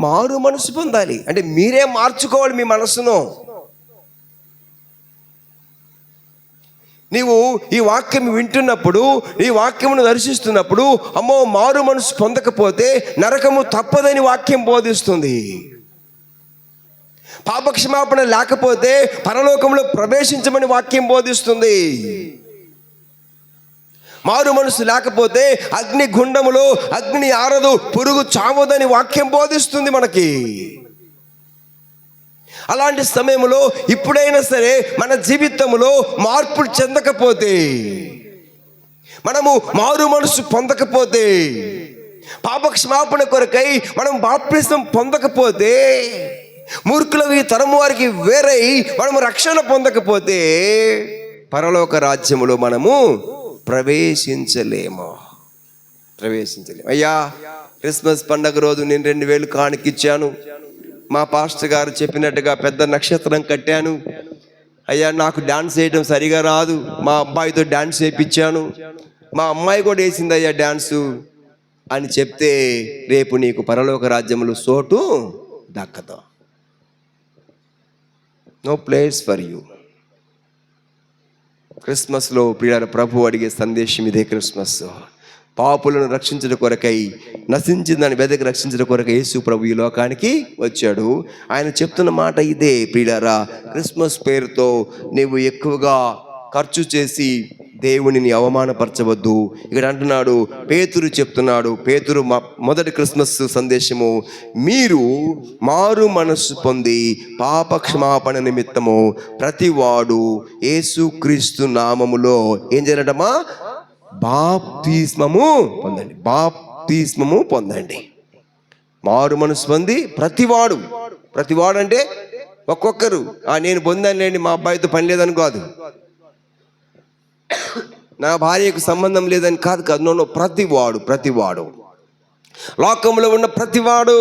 మారు మనసు పొందాలి. అంటే మీరే మార్చుకోవాలి మీ మనసును. నీవు ఈ వాక్యం వింటున్నప్పుడు, ఈ వాక్యమును దర్శిస్తున్నప్పుడు, అమ్మో మారు మనసు పొందకపోతే నరకము తప్పదని వాక్యం బోధిస్తుంది. పాపక్షమాపణ లేకపోతే పరలోకంలో ప్రవేశించమని వాక్యం బోధిస్తుంది. మారు మనసు లేకపోతే అగ్ని గుండములో అగ్ని ఆరదు, పురుగు చావదని వాక్యం బోధిస్తుంది మనకి. అలాంటి సమయంలో ఇప్పుడైనా సరే మన జీవితంలో మార్పులు చెందకపోతే, మనము మారు మనసు పొందకపోతే, పాపక్షమాపణ కొరకై మనం బాప్టిజం పొందకపోతే, మూర్ఖులవి తరము వారికి వేరై మనము రక్షణ పొందకపోతే పరలోక రాజ్యములో మనము ప్రవేశించలేము. అయ్యా క్రిస్మస్ పండగ రోజు నేను 2000 కానుకిచ్చాను, మా పాస్టర్ గారు చెప్పినట్టుగా పెద్ద నక్షత్రం కట్టాను, అయ్యా నాకు డాన్స్ వేయడం సరిగా రాదు, మా అబ్బాయితో డాన్స్ వేయించాను, మా అమ్మాయి కూడా వేసింది అయ్యా డాన్సు అని చెప్తే రేపు నీకు పరలోక రాజ్యములు చోటు దక్కదు. No place for you. క్రిస్మస్లో ప్రియులారా ప్రభు అడిగే సందేశం ఇదే. క్రిస్మస్ పాపులను రక్షించడం కొరకై, నశించిన దాన్ని వెదకి రక్షించడం కొరకై యేసు ప్రభు ఈ లోకానికి వచ్చాడు. ఆయన చెప్తున్న మాట ఇదే ప్రియులారా. క్రిస్మస్ పేరుతో నీవు ఎక్కువగా ఖర్చు చేసి దేవునిని అవమానపరచవద్దు. ఇక్కడ అంటున్నాడు, పేతురు చెప్తున్నాడు, పేతురు మొదటి క్రిస్మస్ సందేశము, మీరు మారు మనస్సు పొంది పాప క్షమాపణ నిమిత్తము ప్రతివాడు యేసుక్రీస్తు నామములో ఏం చేయాలటమా? బాప్తిస్మము పొందండి. బాప్తిస్మము పొందండి. మారు మనసు పొంది ప్రతివాడు అంటే ఒక్కొక్కరు, నేను పొందానులేండి, మా అబ్బాయితో పని లేదని కాదు, నా భార్యకు సంబంధం లేదని కాదు. నో, ప్రతివాడు, లోకంలో ఉన్న ప్రతివాడు,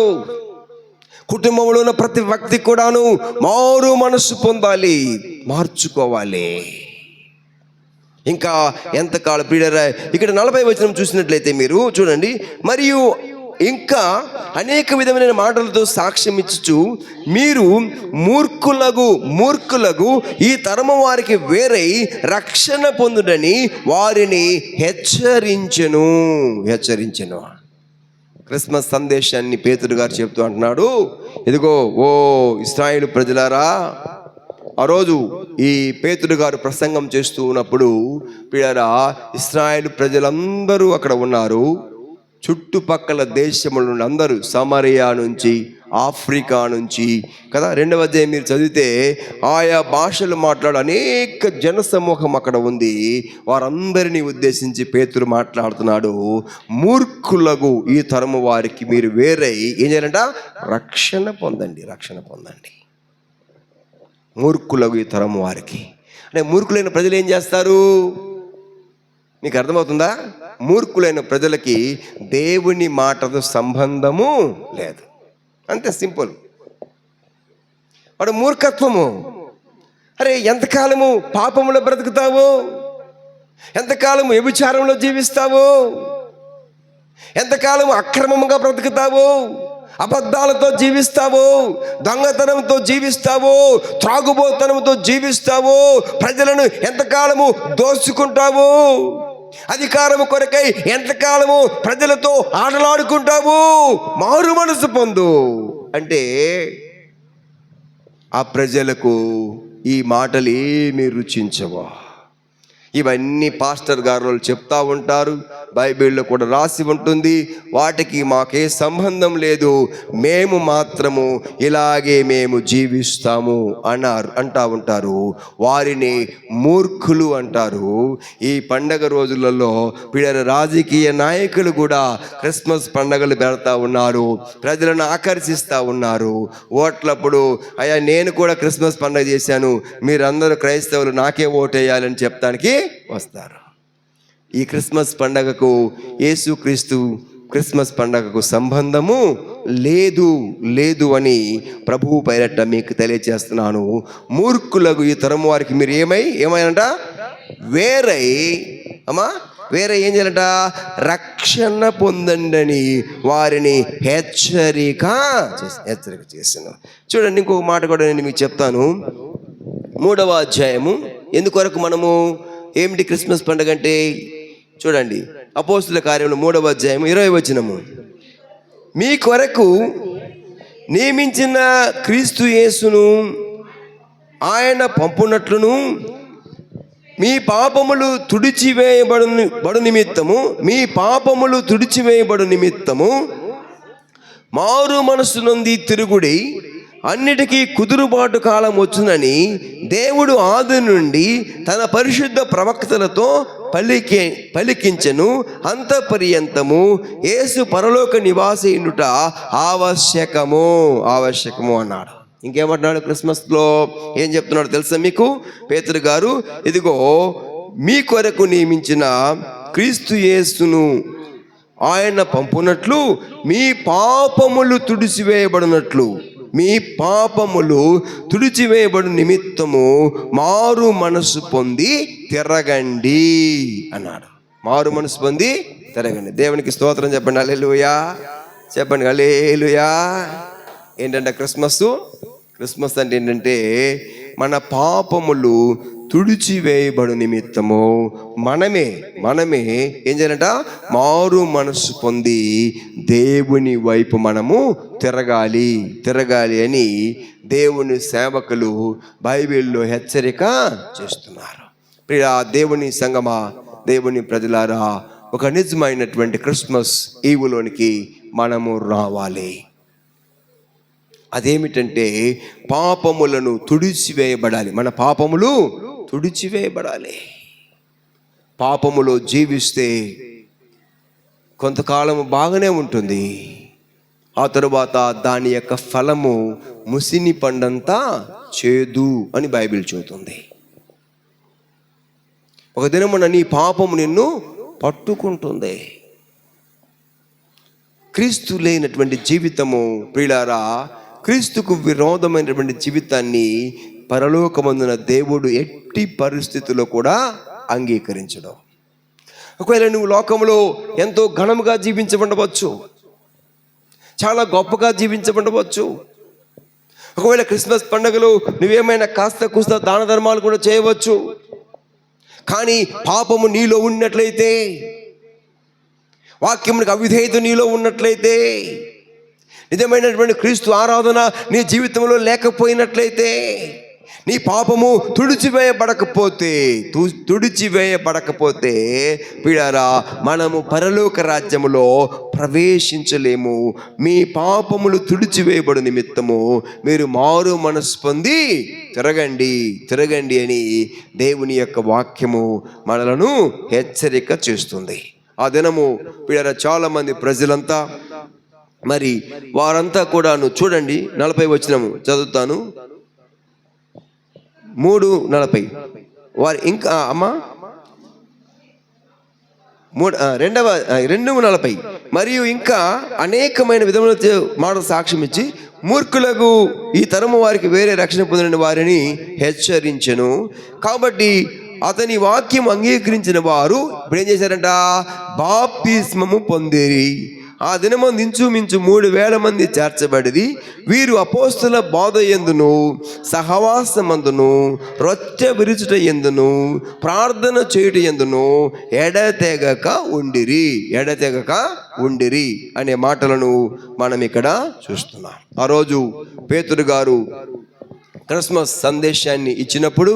కుటుంబంలో ఉన్న ప్రతి వ్యక్తి కూడాను మారు మనసు పొందాలి, మార్చుకోవాలి. ఇంకా ఎంతకాలం ప్రియులారా, ఇక్కడ 40వ వచనం చూసినట్లయితే మీరు చూడండి, మరియు ఇంకా అనేక విధమైన మాటలతో సాక్ష్యం ఇచ్చుచు మీరు మూర్ఖులగు ఈ తరము వారికి వేరై రక్షణ పొందుడని వారిని హెచ్చరించెను. క్రిస్మస్ సందేశాన్ని పేతురు గారు చెప్తూ అంటున్నాడు, ఇదిగో ఓ ఇశ్రాయేలు ప్రజలారా, ఆ రోజు ఈ పేతురు గారు ప్రసంగం చేస్తూ ఉన్నప్పుడు ప్రియులారా, ఇశ్రాయేలు ప్రజలందరూ అక్కడ ఉన్నారు. చుట్టుపక్కల దేశముల నుండి అందరూ, సమరియా నుంచి, ఆఫ్రికా నుంచి కదా. 2వ అధ్యాయం మీరు చదివితే ఆయా భాషలు మాట్లాడు అనేక జనసమూహం అక్కడ ఉంది. వారందరినీ ఉద్దేశించి పేతురు మాట్లాడుతున్నాడు, మూర్ఖులగు ఈ తరము వారికి మీరు వేరై ఏం చేయాలంట? రక్షణ పొందండి. మూర్ఖులగు ఈ తరము వారికి అంటే మూర్ఖులైన ప్రజలు ఏం చేస్తారు? మీకు అర్థమవుతుందా? మూర్ఖులైన ప్రజలకి దేవుని మాటతో సంబంధము లేదు, అంతే సింపుల్. వాడు మూర్ఖత్వము. అరే, ఎంతకాలము పాపంలో బ్రతుకుతావు? ఎంతకాలము వ్యభిచారంలో జీవిస్తావు? ఎంతకాలము అక్రమంగా బ్రతుకుతావు? అబద్ధాలతో జీవిస్తావు, దొంగతనంతో జీవిస్తావు, త్రాగుబోతనంతో జీవిస్తావు, ప్రజలను ఎంతకాలము దోచుకుంటావు, అధికారము కొరకై ఎంతకాలము ప్రజలతో ఆటలాడుకుంటావు? మారు మనసు పొందు అంటే ఆ ప్రజలకు ఈ మాటలు ఏమీ రుచించవా. ఇవన్నీ పాస్టర్ గారు చెప్తా ఉంటారు, బైబిల్లో కూడా రాసి ఉంటుంది. వాటికి మాకే సంబంధం లేదు, మేము మాత్రము ఇలాగే మేము జీవిస్తాము అంటా ఉంటారు. వారిని మూర్ఖులు అంటారు. ఈ పండగ రోజులలో రాజకీయ నాయకులు కూడా క్రిస్మస్ పండగలు పెడతా ఉన్నారు, ప్రజలను ఆకర్షిస్తూ ఉన్నారు. ఓట్లప్పుడు అయ్యా నేను కూడా క్రిస్మస్ పండగ చేశాను, మీరందరూ క్రైస్తవులు నాకే ఓటేయాలని చెప్తానికి వస్తారు. ఈ క్రిస్మస్ పండగకు, యేసుక్రీస్తు క్రిస్మస్ పండగకు సంబంధము లేదు అని ప్రభువు పేరట మీకు తెలియజేస్తున్నాను. మూర్ఖులకు ఈ తరం వారికి మీరు ఏమైనంట? వేరై ఏం చేయాలంట? రక్షణ పొందండి వారిని హెచ్చరిక చేస్తున్నాను. చూడండి, ఇంకొక మాట కూడా నేను మీకు చెప్తాను. 3వ అధ్యాయము. ఎందుకొరకు మనము ఏమిటి క్రిస్మస్ పండుగ అంటే? చూడండి, అపోస్తుల కార్యములు 3వ అధ్యాయం 20వ వచనము. మీ కొరకు నియమించిన క్రీస్తు యేసును ఆయన పంపునట్లును మీ పాపములు తుడిచివేయబడు నిమిత్తము మారు మనసు నొంది తిరుగుడి, అన్నిటికీ కుదురుబాటు కాలం వచ్చునని దేవుడు ఆది నుండి తన పరిశుద్ధ ప్రవక్తలతో పలికించెను. అంతపర్యంతము యేసు పరలోక నివాసి ఉండుట ఆవశ్యకము అన్నాడు. ఇంకేమంటున్నాడు? క్రిస్మస్లో ఏం చెప్తున్నాడు తెలుసా మీకు పేతురు గారు? ఇదిగో మీ కొరకు నియమించిన క్రీస్తు యేసును ఆయన పంపునట్లు మీ పాపములు తుడిచివేయబడు నిమిత్తము మారు మనసు పొంది తిరగండి అన్నాడు. మారు మనసు పొంది తిరగండి. దేవునికి స్తోత్రం చెప్పండి. హల్లెలూయా చెప్పండి. హల్లెలూయా. ఏంటంటే క్రిస్మస్ అంటే ఏంటంటే మన పాపములు తుడిచివేయబడు నిమిత్తము మనమే ఏం చేయాలంట? మారు మనసు పొంది దేవుని వైపు మనము తిరగాలి అని దేవుని సేవకులు బైబిల్లో హెచ్చరిక చేస్తున్నారు. ప్రియ దేవుని సంగమా, దేవుని ప్రజలారా, ఒక నిజమైనటువంటి క్రిస్మస్ ఈవులోనికి మనము రావాలి. అదేమిటంటే పాపములను తుడిచివేయబడాలి. మన పాపములు తుడిచివేయబడాలి. పాపములో జీవిస్తే కొంతకాలము బాగానే ఉంటుంది, ఆ తరువాత దాని యొక్క ఫలము ముసిని పండంతా చేదు అని బైబిల్ చెబుతుంది. ఒక దినమున నీ పాపము నిన్ను పట్టుకుంటుంది. క్రీస్తు లేనటువంటి జీవితము ప్రియులారా, క్రీస్తుకు విరోధమైనటువంటి జీవితాన్ని పరలోకమందున దేవుడు ఎట్టి పరిస్థితుల్లో కూడా అంగీకరించడం. ఒకవేళ నువ్వు లోకంలో ఎంతో ఘనముగా జీవించబడవచ్చు, చాలా గొప్పగా జీవించబడవచ్చు. ఒకవేళ క్రిస్మస్ పండుగలో నువ్వేమైనా కాస్త కూస్త దాన ధర్మాలు కూడా చేయవచ్చు. కానీ పాపము నీలో ఉన్నట్లయితే, వాక్యమునికి అవిధేయత నీలో ఉన్నట్లయితే, నిజమైనటువంటి క్రీస్తు ఆరాధన నీ జీవితంలో లేకపోయినట్లయితే, నీ పాపము తుడిచివేయబడకపోతే పిడారా, మనము పరలోక రాజ్యములో ప్రవేశించలేము. మీ పాపములు తుడిచివేయబడు నిమిత్తము మీరు మారు మనసు పొంది తిరగండి అని దేవుని యొక్క వాక్యము మనలను హెచ్చరిక చేస్తుంది. ఆ దినము పిడారా చాలా మంది ప్రజలంతా, మరి వారంతా కూడాను చూడండి, 40 వచనము చదువుతాను, 3:40. వారు ఇంకా అమ్మా 2:40 మరియు ఇంకా అనేకమైన విధముల మాట సాక్ష్యం ఇచ్చి మూర్ఖులకు ఈ తరము వారికి వేరే రక్షణ పొందిన వారిని హెచ్చరించెను. కాబట్టి అతని వాక్యం అంగీకరించిన వారు ఇప్పుడు ఏం చేశారంట? బాప్తిస్మము పొందిరి. ఆ దినమందు ఇంచుమించు 3,000 మంది చేర్చబడిది. వీరు అపోస్తుల బోధ యందును, సహవాసమందును, రొట్టె విరుచుట యందును, ప్రార్థన చేయుట యందును ఎడతెగక ఉండిరి అనే మాటలను మనం ఇక్కడ చూస్తున్నాం. ఆ రోజు పేతురు గారు క్రిస్మస్ సందేశాన్ని ఇచ్చినప్పుడు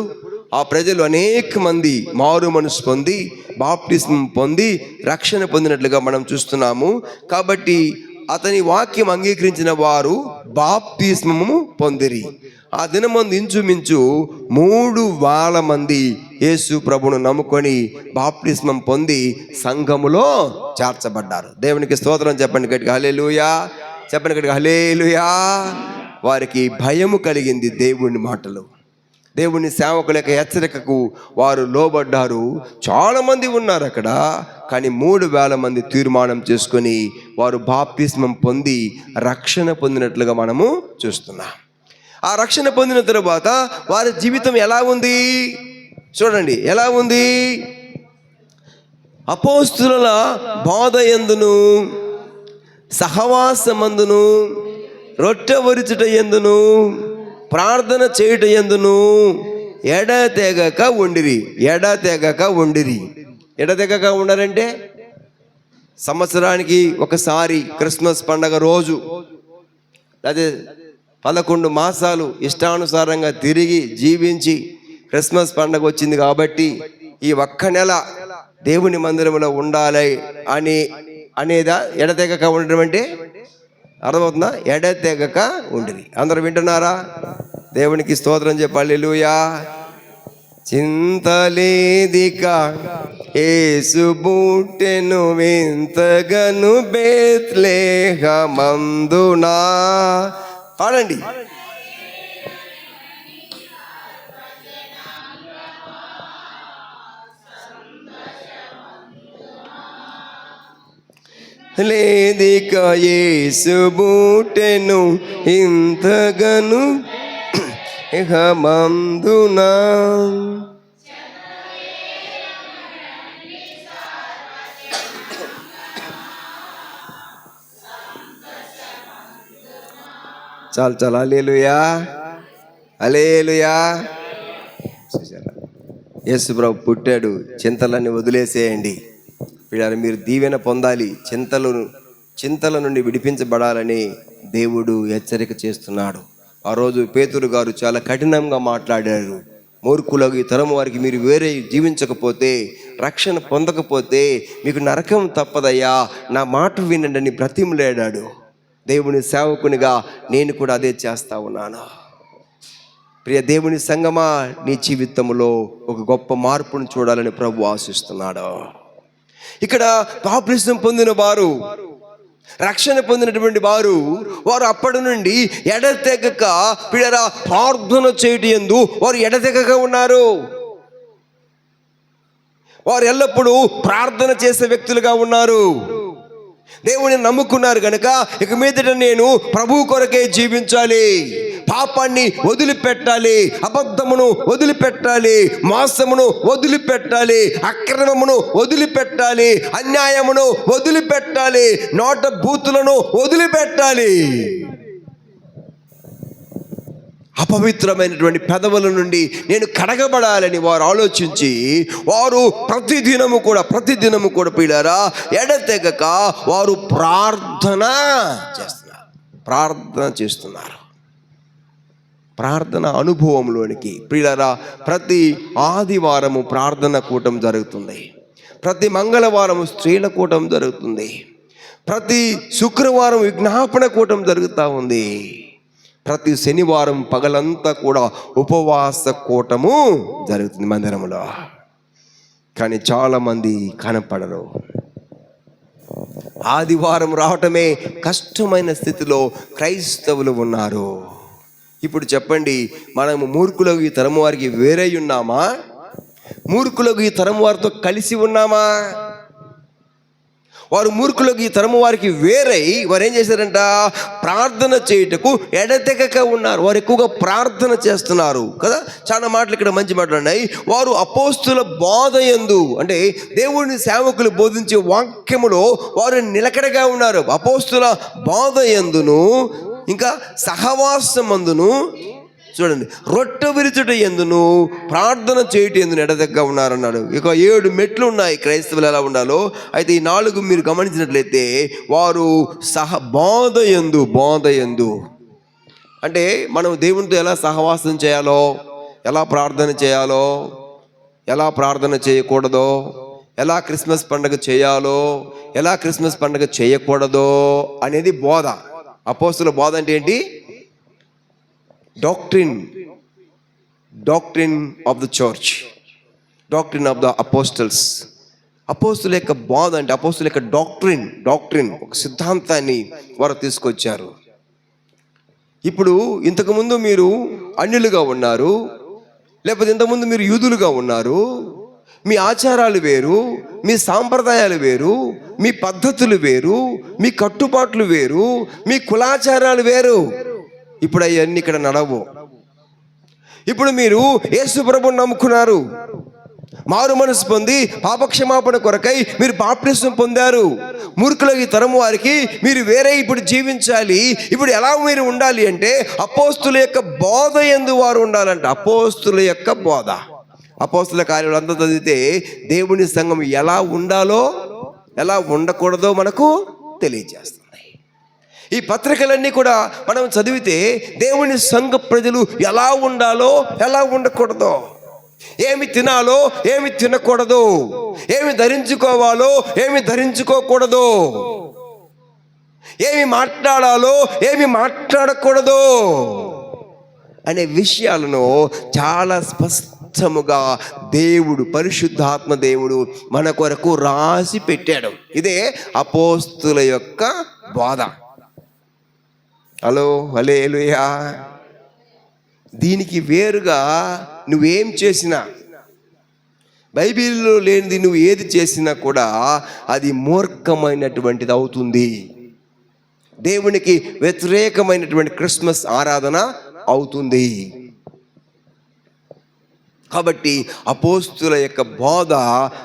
ఆ ప్రజలు అనేక మంది మారు మనసు పొంది బాప్టిజం పొంది రక్షణ పొందినట్లుగా మనం చూస్తున్నాము. కాబట్టి అతని వాక్యం అంగీకరించిన వారు బాప్తిస్మము పొందిరి. ఆ దినమందు ఇంచుమించు 3,000 మంది యేసు ప్రభును నమ్ముకొని బాప్తిస్మం పొంది సంఘములో చేర్చబడ్డారు. దేవునికి స్తోత్రం చెప్పండి గట్టిగా హల్లెలూయా. చెప్పండి గట్టిగా హల్లెలూయా. వారికి భయము కలిగింది దేవుని మాటలు, దేవుని సేవకుల యొక్క హెచ్చరికకు వారు లోబడ్డారు. చాలామంది ఉన్నారు అక్కడ, కానీ 3,000 మంది తీర్మానం చేసుకొని వారు బాప్తిస్మం పొంది రక్షణ పొందినట్లుగా మనము చూస్తున్నాం. ఆ రక్షణ పొందిన తరువాత వారి జీవితం ఎలా ఉంది చూడండి, ఎలా ఉంది? అపోస్తుల బోధ యందును, సహవాసమందును, రొట్టె విరుచుట యందును, ప్రార్థన చేయుట యందును ఎడతెగక ఉండిరి. ఎడతెగక ఉండరంటే సంవత్సరానికి ఒకసారి క్రిస్మస్ పండగ రోజు, అదే 11 మాసాలు ఇష్టానుసారంగా తిరిగి జీవించి క్రిస్మస్ పండగ వచ్చింది కాబట్టి ఈ ఒక్క నెల దేవుని మందిరంలో ఉండాలి అనేదా ఎడతెగక ఉండడం అంటే? అర్థమవుతుందా? ఎడతెగక ఉండిరి. అందరూ వింటున్నారా? దేవునికి స్తోత్రం చెప్పాలి. హల్లెలూయా. చింతలేదిక యేసు పుట్టెను వింతగను బేత్లెహేమందునా. పాడండి. లేదిక యేసు పుట్టెను ఇంతగను బేత్లెహేమందునా. చాలు హల్లెలూయా, హల్లెలూయా. యేసు ప్రభు పుట్టాడు, చింతలన్నీ వదిలేసేయండి. మీరు దీవెన పొందాలి, చింతల నుండి విడిపించబడాలని దేవుడు హెచ్చరిక చేస్తున్నాడు. ఆ రోజు పేతురు గారు చాలా కఠినంగా మాట్లాడారు. మూర్ఖులకు ఈ తరం వారికి మీరు వేరే జీవించకపోతే, రక్షణ పొందకపోతే మీకు నరకం తప్పదయ్యా, నా మాట వినండి అని బ్రతిమలాడాడు. దేవుని సేవకునిగా నేను కూడా అదే చేస్తా ఉన్నాను. ప్రియ దేవుని సంగమా, నీ జీవితంలో ఒక గొప్ప మార్పును చూడాలని ప్రభు ఆశిస్తున్నాడు. ఇక్కడ బాప్తిసం పొందిన వారు, రక్షణ పొందినటువంటి వారు అప్పటి నుండి ఎడతెగక ప్రియరా ప్రార్థన చేయడం యందు వారు ఎడతెగక ఉన్నారు. వారు ఎల్లప్పుడూ ప్రార్థన చేసే వ్యక్తులుగా ఉన్నారు. దేవుని నమ్ముకున్నారు కనుక ఇక మీదట నేను ప్రభు కొరకే జీవించాలి, పాపాన్ని వదిలిపెట్టాలి, అబద్ధమును వదిలిపెట్టాలి, మోసమును వదిలిపెట్టాలి, అక్రమమును వదిలిపెట్టాలి, అన్యాయమును వదిలిపెట్టాలి, నోట బూతులను వదిలిపెట్టాలి. అపవిత్రమైనటువంటి పెదవుల నుండి నేను కడగబడాలని వారు ఆలోచించి వారు ప్రతిదినము కూడా పిల్లారా ఎడతెగక వారు ప్రార్థన చేస్తున్నారు. ప్రార్థన అనుభవంలోనికి ప్రియులారా ప్రతి ఆదివారము ప్రార్థన కూటం జరుగుతుంది. ప్రతి మంగళవారము స్త్రీల కూటం జరుగుతుంది. ప్రతి శుక్రవారం విజ్ఞాపన కూటం జరుగుతూ ఉంది. ప్రతి శనివారం పగలంతా కూడా ఉపవాస కూటము జరుగుతుంది మందిరంలో. కానీ చాలామంది కనపడరు. ఆదివారం రావటమే కష్టమైన స్థితిలో క్రైస్తవులు ఉన్నారు. ఇప్పుడు చెప్పండి, మనము మూర్ఖులకు ఈ తరం వారికి వేరే ఉన్నామా? మూర్ఖులకు ఈ తరం వారితో కలిసి ఉన్నామా? వారు మూర్ఖులకు ఈ తరం వారికి వేరై వారు ఏం చేశారంట? ప్రార్థన చేయుటకు ఎడతెగక ఉన్నారు. వారు ఎక్కువగా ప్రార్థన చేస్తున్నారు కదా. చాలా మాటలు ఇక్కడ మంచి మాటలు ఉన్నాయి. వారు అపోస్తుల బోధ యందు, అంటే దేవుని సేవకులు బోధించే వాక్యములో వారు నిలకడగా ఉన్నారు. అపోస్తుల బోధ యందును, ఇంకా సహవాసమందును, చూడండి, రొట్టె విరుచుట యందును, ప్రార్థన చేయుట యందును ఎడతెగక ఉన్నారన్నాడు. ఇక 7 మెట్లు ఉన్నాయి క్రైస్తవులు ఎలా ఉండాలో. అయితే ఈ 4 మీరు గమనించినట్లయితే వారు బోధ యందు అంటే మనం దేవునితో ఎలా సహవాసం చేయాలో, ఎలా ప్రార్థన చేయాలో, ఎలా ప్రార్థన చేయకూడదో, ఎలా క్రిస్మస్ పండుగ చేయాలో, ఎలా క్రిస్మస్ పండుగ చేయకూడదో అనేది బోధ. అపోస్తుల బోధ అంటే ఏంటి? Doctrine of the church, doctrine of the apostles. అపోస్తుల యొక్క బోధ అంటే అపోస్తుల యొక్క డాక్ట్రిన్ ఒక సిద్ధాంతాన్ని వారు తీసుకొచ్చారు. ఇప్పుడు ఇంతకుముందు మీరు అన్యులుగా ఉన్నారు, లేకపోతే ఇంతకుముందు మీరు యూదులుగా ఉన్నారు. మీ ఆచారాలు వేరు, మీ సాంప్రదాయాలు వేరు, మీ పద్ధతులు వేరు, మీ కట్టుబాట్లు వేరు, మీ కులాచారాలు వేరు. ఇప్పుడు అవన్నీ ఇక్కడ నడవు. ఇప్పుడు మీరు యేసు ప్రభువుని నమ్ముకున్నారు, మారు మనసు పొంది పాపక్షమాపణ కొరకై మీరు బాప్తిసం పొందారు. మూర్ఖుల ఈ తరం వారికి మీరు వేరే ఇప్పుడు జీవించాలి. ఇప్పుడు ఎలా మీరు ఉండాలి అంటే అపోస్తుల యొక్క బోధ యందు వారు ఉండాలంట. అపోస్తుల యొక్క బోధ, అపోస్తుల కార్యాలు అంతా చదివితే దేవుని సంఘం ఎలా ఉండాలో ఎలా ఉండకూడదో మనకు తెలియజేస్తుంది. ఈ పత్రికలన్నీ కూడా మనం చదివితే దేవుని సంఘ ప్రజలు ఎలా ఉండాలో ఎలా ఉండకూడదో, ఏమి తినాలో ఏమి తినకూడదు, ఏమి ధరించుకోవాలో ఏమి ధరించుకోకూడదు, ఏమి మాట్లాడాలో ఏమి మాట్లాడకూడదు అనే విషయాలను చాలా స్పష్టముగా దేవుడు, పరిశుద్ధాత్మ దేవుడు మన కొరకు రాసి పెట్టాడు. ఇదే అపోస్తుల యొక్క బోధ. హలో, హల్లెలూయా. దీనికి వేరుగా నువ్వేం చేసినా, బైబిల్లో లేనిది నువ్వు ఏది చేసినా కూడా అది మూర్ఖమైనటువంటిది అవుతుంది. దేవునికి వ్యతిరేకమైనటువంటి క్రిస్మస్ ఆరాధన అవుతుంది. కాబట్టి అపోస్తుల యొక్క బోధ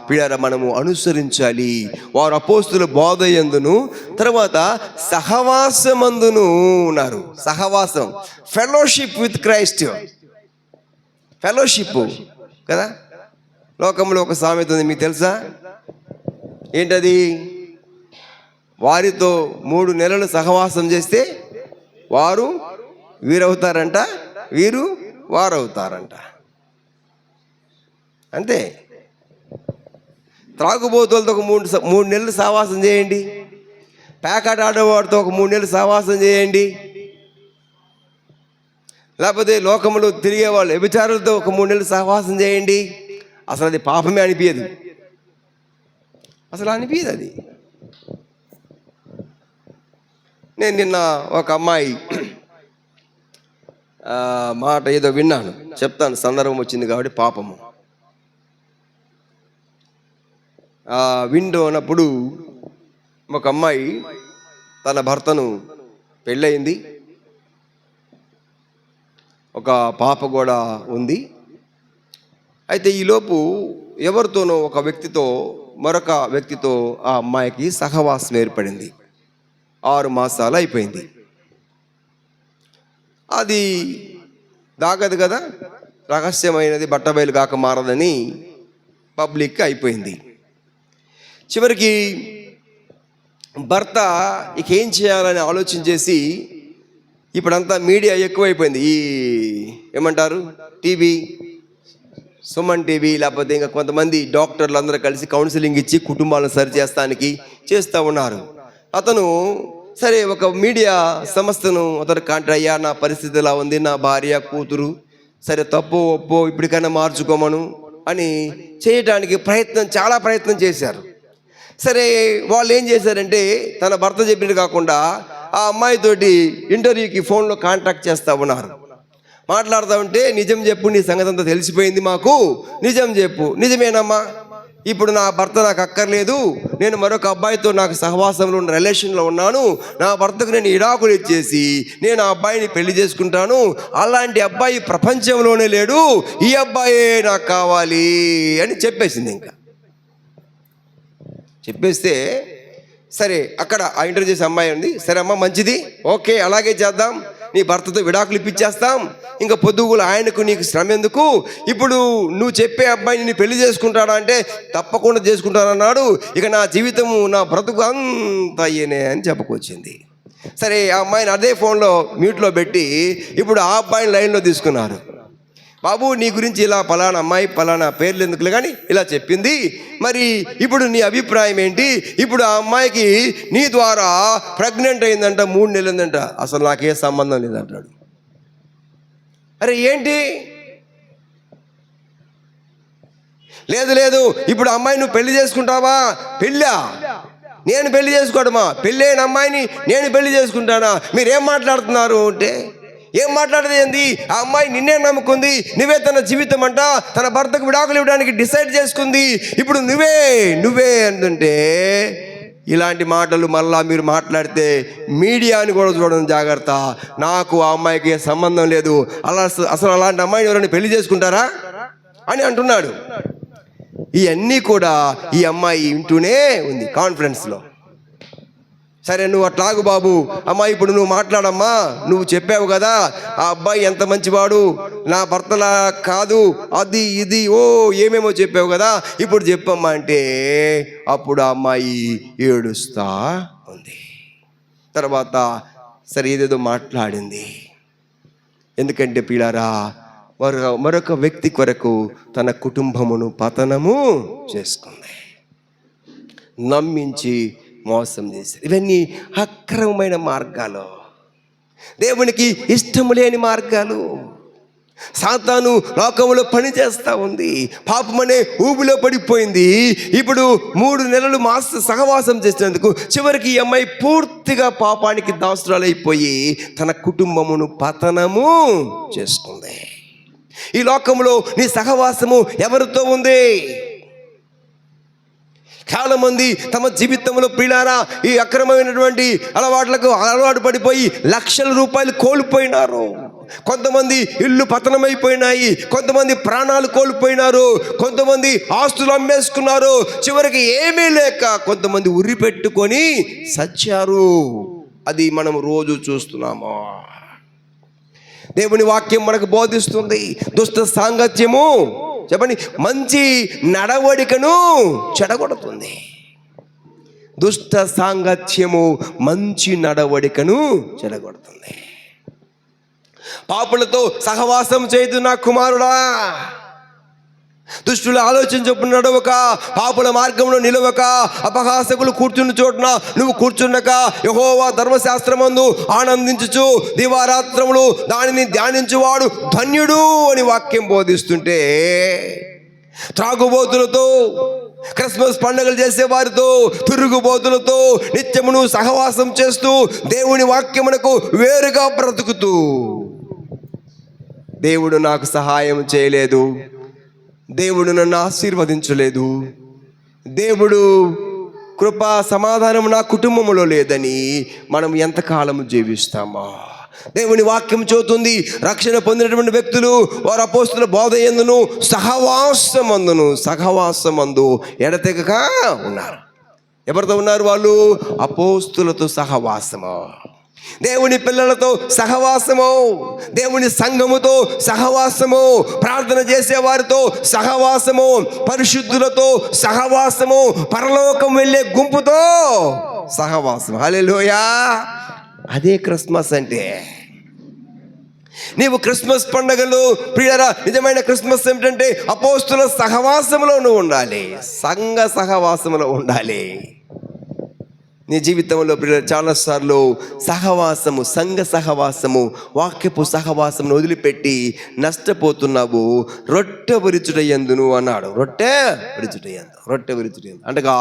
పిల్లరా మనము అనుసరించాలి. వారు అపోస్తుల బోధ యందును, తర్వాత సహవాసమందును ఉన్నారు. సహవాసం, ఫెలోషిప్ విత్ క్రైస్ట్, ఫెలోషిప్ కదా. లోకంలో ఒక సామెత ఉంది, మీకు తెలుసా? ఏంటది? వారితో 3 నెలలు సహవాసం చేస్తే వారు వీరవుతారంట, వీరు వారవుతారంట. అంతే. త్రాగుబోతులతో ఒక మూడు నెలలు సావాసం చేయండి, ప్యాకెట్ ఆడేవాడితో ఒక 3 నెలలు సావాసం చేయండి, లేకపోతే లోకములు తిరిగేవాళ్ళు వ్యభిచారులతో ఒక 3 నెలలు సహవాసం చేయండి. అసలు అది పాపమే అనిపించదు, అసలు అనిపించదు అది. నేను నిన్న ఒక అమ్మాయి మాట ఏదో విన్నాను, చెప్తాను, సందర్భం వచ్చింది కాబట్టి. పాపము విండో అన్నప్పుడు ఒక అమ్మాయి తన భర్తను పెళ్ళయింది, ఒక పాప కూడా ఉంది. అయితే ఈలోపు ఎవరితోనో ఒక వ్యక్తితో మరొక వ్యక్తితో ఆ అమ్మాయికి సహవాసం ఏర్పడింది. 6 మాసాలు అయిపోయింది. అది దాగదు కదా, రహస్యమైనది బట్టబయలు కాక మారదని పబ్లిక్ అయిపోయింది. చివరికి భర్త ఇక ఏం చేయాలని ఆలోచన చేసి, ఇప్పుడంతా మీడియా ఎక్కువైపోయింది, ఈ ఏమంటారు టీవీ, సుమన్ టీవీ, లేకపోతే ఇంకా కొంతమంది డాక్టర్లు అందరూ కలిసి కౌన్సిలింగ్ ఇచ్చి కుటుంబాలను సరిచేస్తానికి చేస్తూ ఉన్నారు. అతను సరే ఒక మీడియా సంస్థను అతను కాంటాక్ట్ అయ్యా, నా పరిస్థితి ఇలా ఉంది, నా భార్య కూతురు, సరే తప్పు ఒప్పో ఇప్పటికైనా మార్చుకోమను అని చేయడానికి చాలా ప్రయత్నం చేశారు. సరే వాళ్ళు ఏం చేశారంటే, తన భర్త చెప్పినట్టు కాకుండా ఆ అమ్మాయితోటి ఇంటర్వ్యూకి ఫోన్లో కాంటాక్ట్ చేస్తూ ఉన్నారు. మాట్లాడుతూ ఉంటే, నిజం చెప్పు, నీ సంగతి అంతా తెలిసిపోయింది మాకు, నిజం చెప్పు. నిజమేనమ్మా, ఇప్పుడు నా భర్త నాకు అక్కర్లేదు, నేను మరొక అబ్బాయితో నాకు సహవాసంలో ఉన్న రిలేషన్లో ఉన్నాను, నా భర్తకు నేను విడాకులు ఇచ్చేసి నేను ఆ అబ్బాయిని పెళ్లి చేసుకుంటాను, అలాంటి అబ్బాయి ప్రపంచంలోనే లేడు, ఈ అబ్బాయే నాకు కావాలి అని చెప్పేసింది. ఇంకా చెప్పేస్తే సరే అక్కడ ఆ ఇంటర్వ్యూ చేసే అమ్మాయి ఉంది, సరే అమ్మ మంచిది, ఓకే అలాగే చేద్దాం, నీ భర్తతో విడాకులు ఇప్పించేస్తాం, ఇంకా పొద్దుగులు ఆయనకు నీకు శ్రమ ఎందుకు, ఇప్పుడు నువ్వు చెప్పే అబ్బాయిని నేను పెళ్లి చేసుకుంటాడా అంటే తప్పకుండా చేసుకుంటానన్నాడు, ఇక నా జీవితము నా బ్రతుకు అంత అయ్యేనే అని చెప్పుకొచ్చింది. సరే ఆ అమ్మాయిని అదే ఫోన్లో మ్యూట్లో పెట్టి ఇప్పుడు ఆ అబ్బాయిని లైన్లో తీసుకున్నారు. బాబు నీ గురించి ఇలా పలానా అమ్మాయి పలానా పేర్లు ఎందుకులే కానీ ఇలా చెప్పింది, మరి ఇప్పుడు నీ అభిప్రాయం ఏంటి, ఇప్పుడు ఆ అమ్మాయికి నీ ద్వారా ప్రెగ్నెంట్ అయిందంట, 3 నెలలు ఉందంట, అసలు నాకే సంబంధం లేదంటాడు. అరే ఏంటి, లేదు ఇప్పుడు అమ్మాయి నువ్వు పెళ్లి చేసుకుంటావా, పెళ్ళా, నేను పెళ్లి చేసుకోవడమా, పెళ్ళైన అమ్మాయిని నేను పెళ్లి చేసుకుంటానా, మీరేం మాట్లాడుతున్నారు అంటే, ఏం మాట్లాడేది ఏంది, ఆ అమ్మాయి నిన్నే నమ్ముకుంది, నువ్వే తన జీవితం అంట, తన భర్తకు విడాకులు ఇవ్వడానికి డిసైడ్ చేసుకుంది, ఇప్పుడు నువ్వే అంటుంటే, ఇలాంటి మాటలు మళ్ళా మీరు మాట్లాడితే మీడియాని కూడా చూడడం జాగ్రత్త, నాకు ఆ అమ్మాయికి సంబంధం లేదు, అసలు అలాంటి అమ్మాయిని ఎవరైనా పెళ్లి చేసుకుంటారా అని అంటున్నాడు. ఇవన్నీ కూడా ఈ అమ్మాయి వింటూనే ఉంది కాన్ఫరెన్స్లో. సరే నువ్వు అట్లాగు బాబు, అమ్మా ఇప్పుడు నువ్వు మాట్లాడమ్మా, నువ్వు చెప్పావు కదా ఆ అబ్బాయి ఎంత మంచివాడు, నా భర్తలా కాదు, అది ఇది ఏమేమో చెప్పావు కదా, ఇప్పుడు చెప్పమ్మా అంటే అప్పుడు ఆ అమ్మాయి ఏడుస్తా ఉంది. తర్వాత సరే ఏదేదో మాట్లాడింది. ఎందుకంటే పిల్లారా, మరొక వ్యక్తి కొరకు తన కుటుంబమును పతనము చేసుకుంది, నమ్మించి మోసం చేశారు. ఇవన్నీ అక్రమమైన మార్గాలు, దేవునికి ఇష్టము లేని మార్గాలు. సాతాను లోకములో పని చేస్తూ ఉంది, పాపమనే ఊబిలో పడిపోయింది. ఇప్పుడు 3 నెలలు సహవాసం చేసినందుకు చివరికి ఈ అమ్మాయి పూర్తిగా పాపానికి దాసురాలైపోయి తన కుటుంబమును పతనము చేసుకుంది. ఈ లోకంలో నీ సహవాసము ఎవరితో ఉంది? చాలా మంది తమ జీవితంలో ప్రియులారా ఈ అక్రమమైనటువంటి అలవాటు పడిపోయి లక్షల రూపాయలు కోల్పోయినారు. కొంతమంది ఇల్లు పతనమైపోయినాయి, కొంతమంది ప్రాణాలు కోల్పోయినారు, కొంతమంది ఆస్తులు అమ్మేసుకున్నారు, చివరికి ఏమీ లేక కొంతమంది ఉరి పెట్టుకొని సచ్చారు. అది మనం రోజు చూస్తున్నాము. దేవుని వాక్యం మనకు బోధిస్తుంది, దుష్ట సాంగత్యము చెప్పండి మంచి నడవడికను చెడగొడుతుంది. దుష్ట సాంగత్యము మంచి నడవడికను చెడగొడుతుంది. పాపులతో సహవాసం చేయదు నా కుమారుడా, దుష్టుల ఆలోచన చొప్పున నడవక, పాపుల మార్గంలో నిలవక, అపహాసకులు కూర్చున్న చోటున నువ్వు కూర్చున్నక, యెహోవా ధర్మశాస్త్రమందు ఆనందించుచు దివారాత్రములు దానిని ధ్యానించువాడు ధన్యుడు అని వాక్యం బోధిస్తుంటే, త్రాగుబోతులతో, క్రిస్మస్ పండుగలు చేసే వారితో, తిరుగుబోతులతో నిత్యమును సహవాసం చేస్తూ దేవుని వాక్యమునకు వేరుగా బ్రతుకుతూ, దేవుడు నాకు సహాయం చేయలేదు, దేవుడు నన్ను ఆశీర్వదించలేదు, దేవుడు కృపా సమాధానం నా కుటుంబంలో లేదని మనం ఎంతకాలం జీవిస్తామా? దేవుని వాక్యం చెబుతుంది, రక్షణ పొందినటువంటి వ్యక్తులు వారు అపోస్తుల బోధ యందును సహవాసమందు ఎడతెగక ఉన్నారు. ఎవరితో ఉన్నారు వాళ్ళు? అపోస్తులతో సహవాసము, దేవుని పిల్లలతో సహవాసము, దేవుని సంఘముతో సహవాసము, ప్రార్థన చేసేవారితో సహవాసము, పరిశుద్ధులతో సహవాసము, పరలోకం వెళ్ళే గుంపుతో సహవాసం. హల్లెలూయా! అదే క్రిస్మస్ అంటే. నీవు క్రిస్మస్ పండుగలు ప్రియరా, నిజమైన క్రిస్మస్ ఏమిటంటే అపోస్తుల సహవాసంలో నువ్వు ఉండాలి, సంఘ సహవాసంలో ఉండాలి. నీ జీవితంలో ప్రియ చాలాసార్లు సహవాసము, సంఘ సహవాసము, వాక్యపు సహవాసమును వదిలిపెట్టి నష్టపోతున్నావు. రొట్టె విరుచుట యందును అన్నాడు. రొట్టె విరుచుట యందు అనగా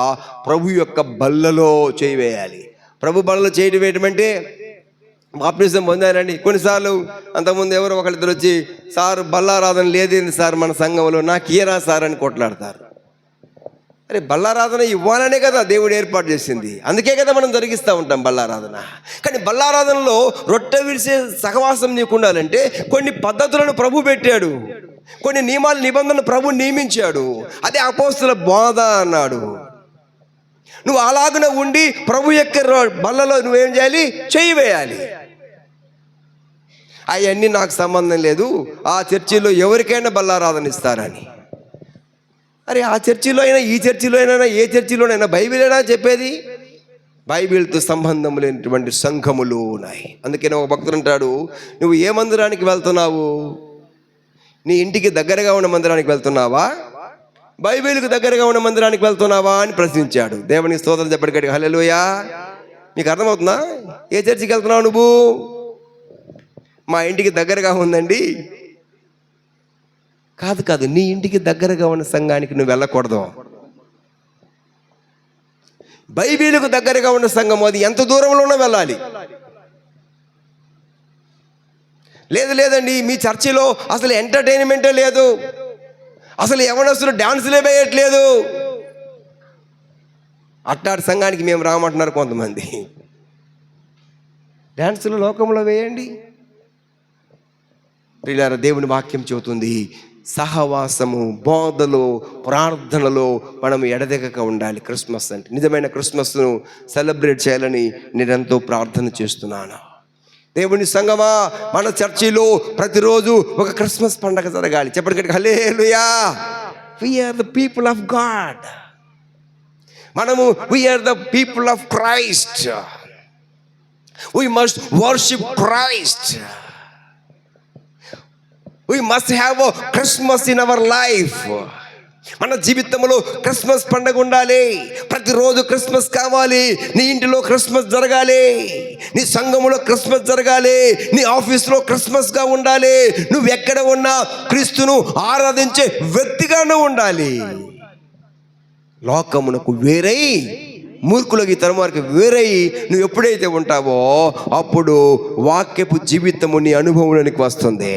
ప్రభు యొక్క బల్లలో చేయి వేయాలి. ప్రభు బల్లలో చేయి వేయటం అంటే బాప్టిజం పొందారండి. కొన్నిసార్లు అంతకుముందు ఎవరో ఒకళ్ళిద్దరు వచ్చి, సార్ బల్లారాధన లేదేంది సార్ మన సంఘంలో, నాకు ఇయరా సార్ అని కొట్లాడతారు. అరే, బల్లారాధన ఇవ్వాలనే కదా దేవుడు ఏర్పాటు చేసింది, అందుకే కదా మనం జరిగిస్తూ ఉంటాం బల్లారాధన. కానీ బల్లారాధనలో రొట్టె విరిసే సహవాసం నీకు ఉండాలంటే కొన్ని పద్ధతులను ప్రభు పెట్టాడు, కొన్ని నియమాలు నిబంధనలు ప్రభు నియమించాడు. అదే అపోస్తుల బోధ అన్నాడు. నువ్వు అలాగున ఉండి ప్రభు యొక్క బల్లలో నువ్వేం చేయాలి? చేయి వేయాలి. అవన్నీ నాకు సంబంధం లేదు, ఆ చర్చిలో ఎవరికైనా బల్లారాధన ఇస్తారని. అరే, ఆ చర్చిలో అయినా ఈ చర్చిలో అయినా ఏ చర్చిలోనైనా బైబిలేనా చెప్పేది? బైబిల్తో సంబంధం లేనటువంటి సంఘములు ఉన్నాయి. అందుకని ఒక భక్తుడు అంటాడు, నువ్వు ఏ మందిరానికి వెళ్తున్నావు? నీ ఇంటికి దగ్గరగా ఉన్న మందిరానికి వెళ్తున్నావా, బైబిల్కి దగ్గరగా ఉన్న మందిరానికి వెళ్తున్నావా అని ప్రశ్నించాడు. దేవుని స్తోత్రం చెప్పడికటి. హల్లెలూయా! మీకు అర్థమవుతుందా? ఏ చర్చికి వెళ్తున్నావు నువ్వు? మా ఇంటికి దగ్గరగా ఉందండి. కాదు, నీ ఇంటికి దగ్గరగా ఉన్న సంఘానికి నువ్వు వెళ్ళకూడదు. బైబిలుకు దగ్గరగా ఉన్న సంఘం అది ఎంత దూరంలోనో వెళ్ళాలి. లేదండి మీ చర్చిలో అసలు ఎంటర్టైన్మెంటే లేదు, అసలు యవనస్తులు డాన్సులే వేయట్లేదు, అట్టాటి సంఘానికి మేము రామంటున్నారు కొంతమంది. డాన్సులు లోకంలో వేయండి. ప్రియులారా, దేవుని వాక్యం చెబుతుంది, సహవాసము, బోధలో, ప్రార్థనలో మనం ఎడదెగక ఉండాలి. క్రిస్మస్ అంటే నిజమైన క్రిస్మస్ను సెలబ్రేట్ చేయాలని నేను ఎంతో ప్రార్థన చేస్తున్నాను. దేవుని సంగమా, మన చర్చిలో ప్రతిరోజు ఒక క్రిస్మస్ పండగ జరగాలి. చెప్పండి హల్లెలూయా! we are the people of God. we are the people of Christ. We must worship Christ. We must have a Christmas in our life. మన జీవితంలో క్రిస్మస్ పండుగ ఉండాలి. ప్రతిరోజు క్రిస్మస్ కావాలి. నీ ఇంటిలో క్రిస్మస్ జరగాలి, నీ సంఘములో క్రిస్మస్ జరగాలి, నీ ఆఫీసులో క్రిస్మస్గా ఉండాలి. నువ్వు ఎక్కడ ఉన్నా క్రీస్తును ఆరాధించే వ్యక్తిగానే ఉండాలి. లోకమునకు వేరై, మూర్ఖులకి తరుమారికి వేరై నువ్వు ఎప్పుడైతే ఉంటావో అప్పుడు వాక్యపు జీవితము నీ అనుభవంలోనికి వస్తుంది.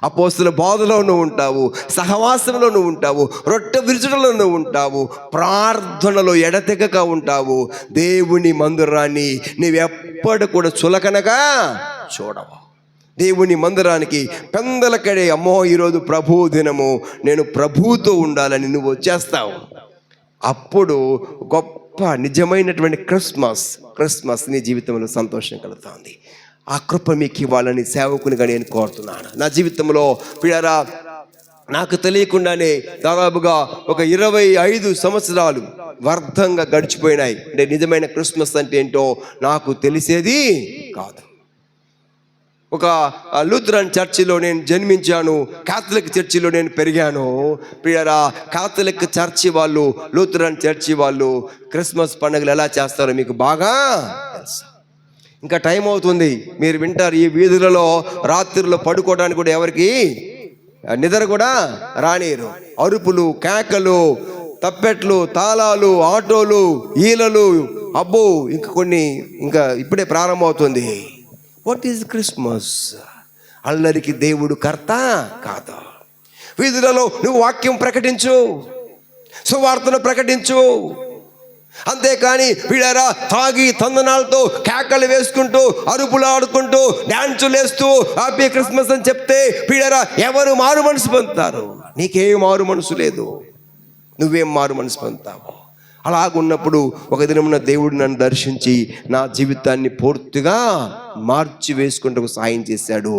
అపోస్తుల బోధలో నువ్వు ఉంటావు, సహవాసంలో నువ్వు ఉంటావు, రొట్టె విరుచుటలో నువ్వు ఉంటావు, ప్రార్థనలో ఎడతెగక ఉంటావు. దేవుని మందిరాన్ని నీవెప్పటి కూడా చులకనగా చూడవు. దేవుని మందిరానికి పెందలకడే, అమ్మో ఈరోజు ప్రభు దినము, నేను ప్రభువుతో ఉండాలని నువ్వు వచ్చేస్తావు. అప్పుడు గొప్ప నిజమైనటువంటి క్రిస్మస్ నీ జీవితంలో సంతోషం కలుగుతుంది. ఆ కృప మీకు ఇవ్వాలని సేవకునిగా నేను కోరుతున్నాను. నా జీవితంలో ప్రియరా, నాకు తెలియకుండానే దాదాపుగా ఒక 25 సంవత్సరాలు వ్యర్థంగా గడిచిపోయినాయి. అంటే నిజమైన క్రిస్మస్ అంటే ఏంటో నాకు తెలిసేది కాదు. ఒక లూథరన్ చర్చిలో నేను జన్మించాను, కాథలిక్ చర్చిలో నేను పెరిగాను. ప్రియరా, కాథలిక్ చర్చి వాళ్ళు, లూథరన్ చర్చి వాళ్ళు క్రిస్మస్ పండుగలు ఎలా చేస్తారో మీకు బాగా తెలుసు. ఇంకా టైం అవుతుంది, మీరు వింటారు. ఈ వీధులలో రాత్రిలో పడుకోవడానికి కూడా ఎవరికి నిద్ర కూడా రానిరు. అరుపులు, కేకలు, తప్పెట్లు, తాళాలు, ఆటోలు, ఈలలు, అబ్బో ఇంకా ఇప్పుడే ప్రారంభమవుతుంది. What is Christmas? అల్లరికి దేవుడు కర్త కాదు. వీధులలో నువ్వు వాక్యం ప్రకటించు, సువార్తను ప్రకటించు, అంతేకాని వీడారా తాగి తందనాలతో కేకలు వేసుకుంటూ, అరుపులు ఆడుకుంటూ, డ్యాన్సులు వేస్తూ హ్యాపీ క్రిస్మస్ అని చెప్తే వీడారా ఎవరు మారు మనసు పొందుతారు? నీకేం మారు మనసు లేదు, నువ్వేం మారు మనసు పొందుతావు? అలాగున్నప్పుడు ఒక దినమున దేవుడు నన్ను దర్శించి నా జీవితాన్ని పూర్తిగా మార్చి వేసుకుంటూ సాయం చేశాడు.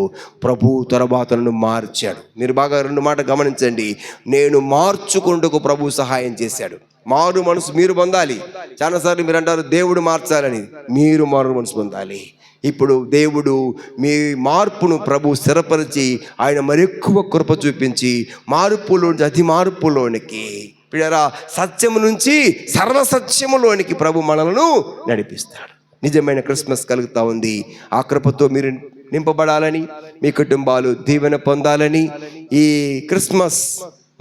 ప్రభు తర్వాత నన్ను మార్చాడు. మీరు బాగా రెండు మాట గమనించండి. నేను మార్చుకుంటూ ప్రభు సహాయం చేశాడు. మారు మనసు మీరు పొందాలి. చాలాసార్లు మీరు అంటారు దేవుడు మార్చాలని. మీరు మారు మనసు పొందాలి. ఇప్పుడు దేవుడు మీ మార్పును ప్రభు స్థిరపరిచి ఆయన మరెక్కువ కృప చూపించి మార్పులోంచి అతి మార్పులోనికి, పిల్లరా, సత్యము నుంచి సర్వసత్యములోనికి ప్రభు మనలను నడిపిస్తాడు. నిజమైన క్రిస్మస్ కలుగుతూ ఉంది. ఆ కృపతో మీరు నింపబడాలని, మీ కుటుంబాలు దీవెన పొందాలని, ఈ క్రిస్మస్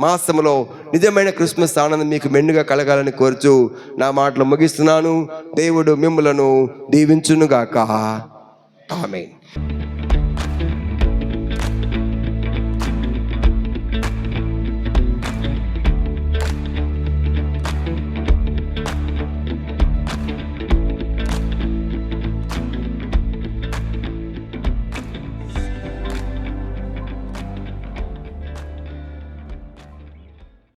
మాసంలో నిజమైన క్రిస్మస్ ఆనందం మీకు మెండుగా కలగాలని కోరుచు నా మాటలు ముగిస్తున్నాను. దేవుడు మిమ్ములను దీవించునుగాక. ఆమేన్.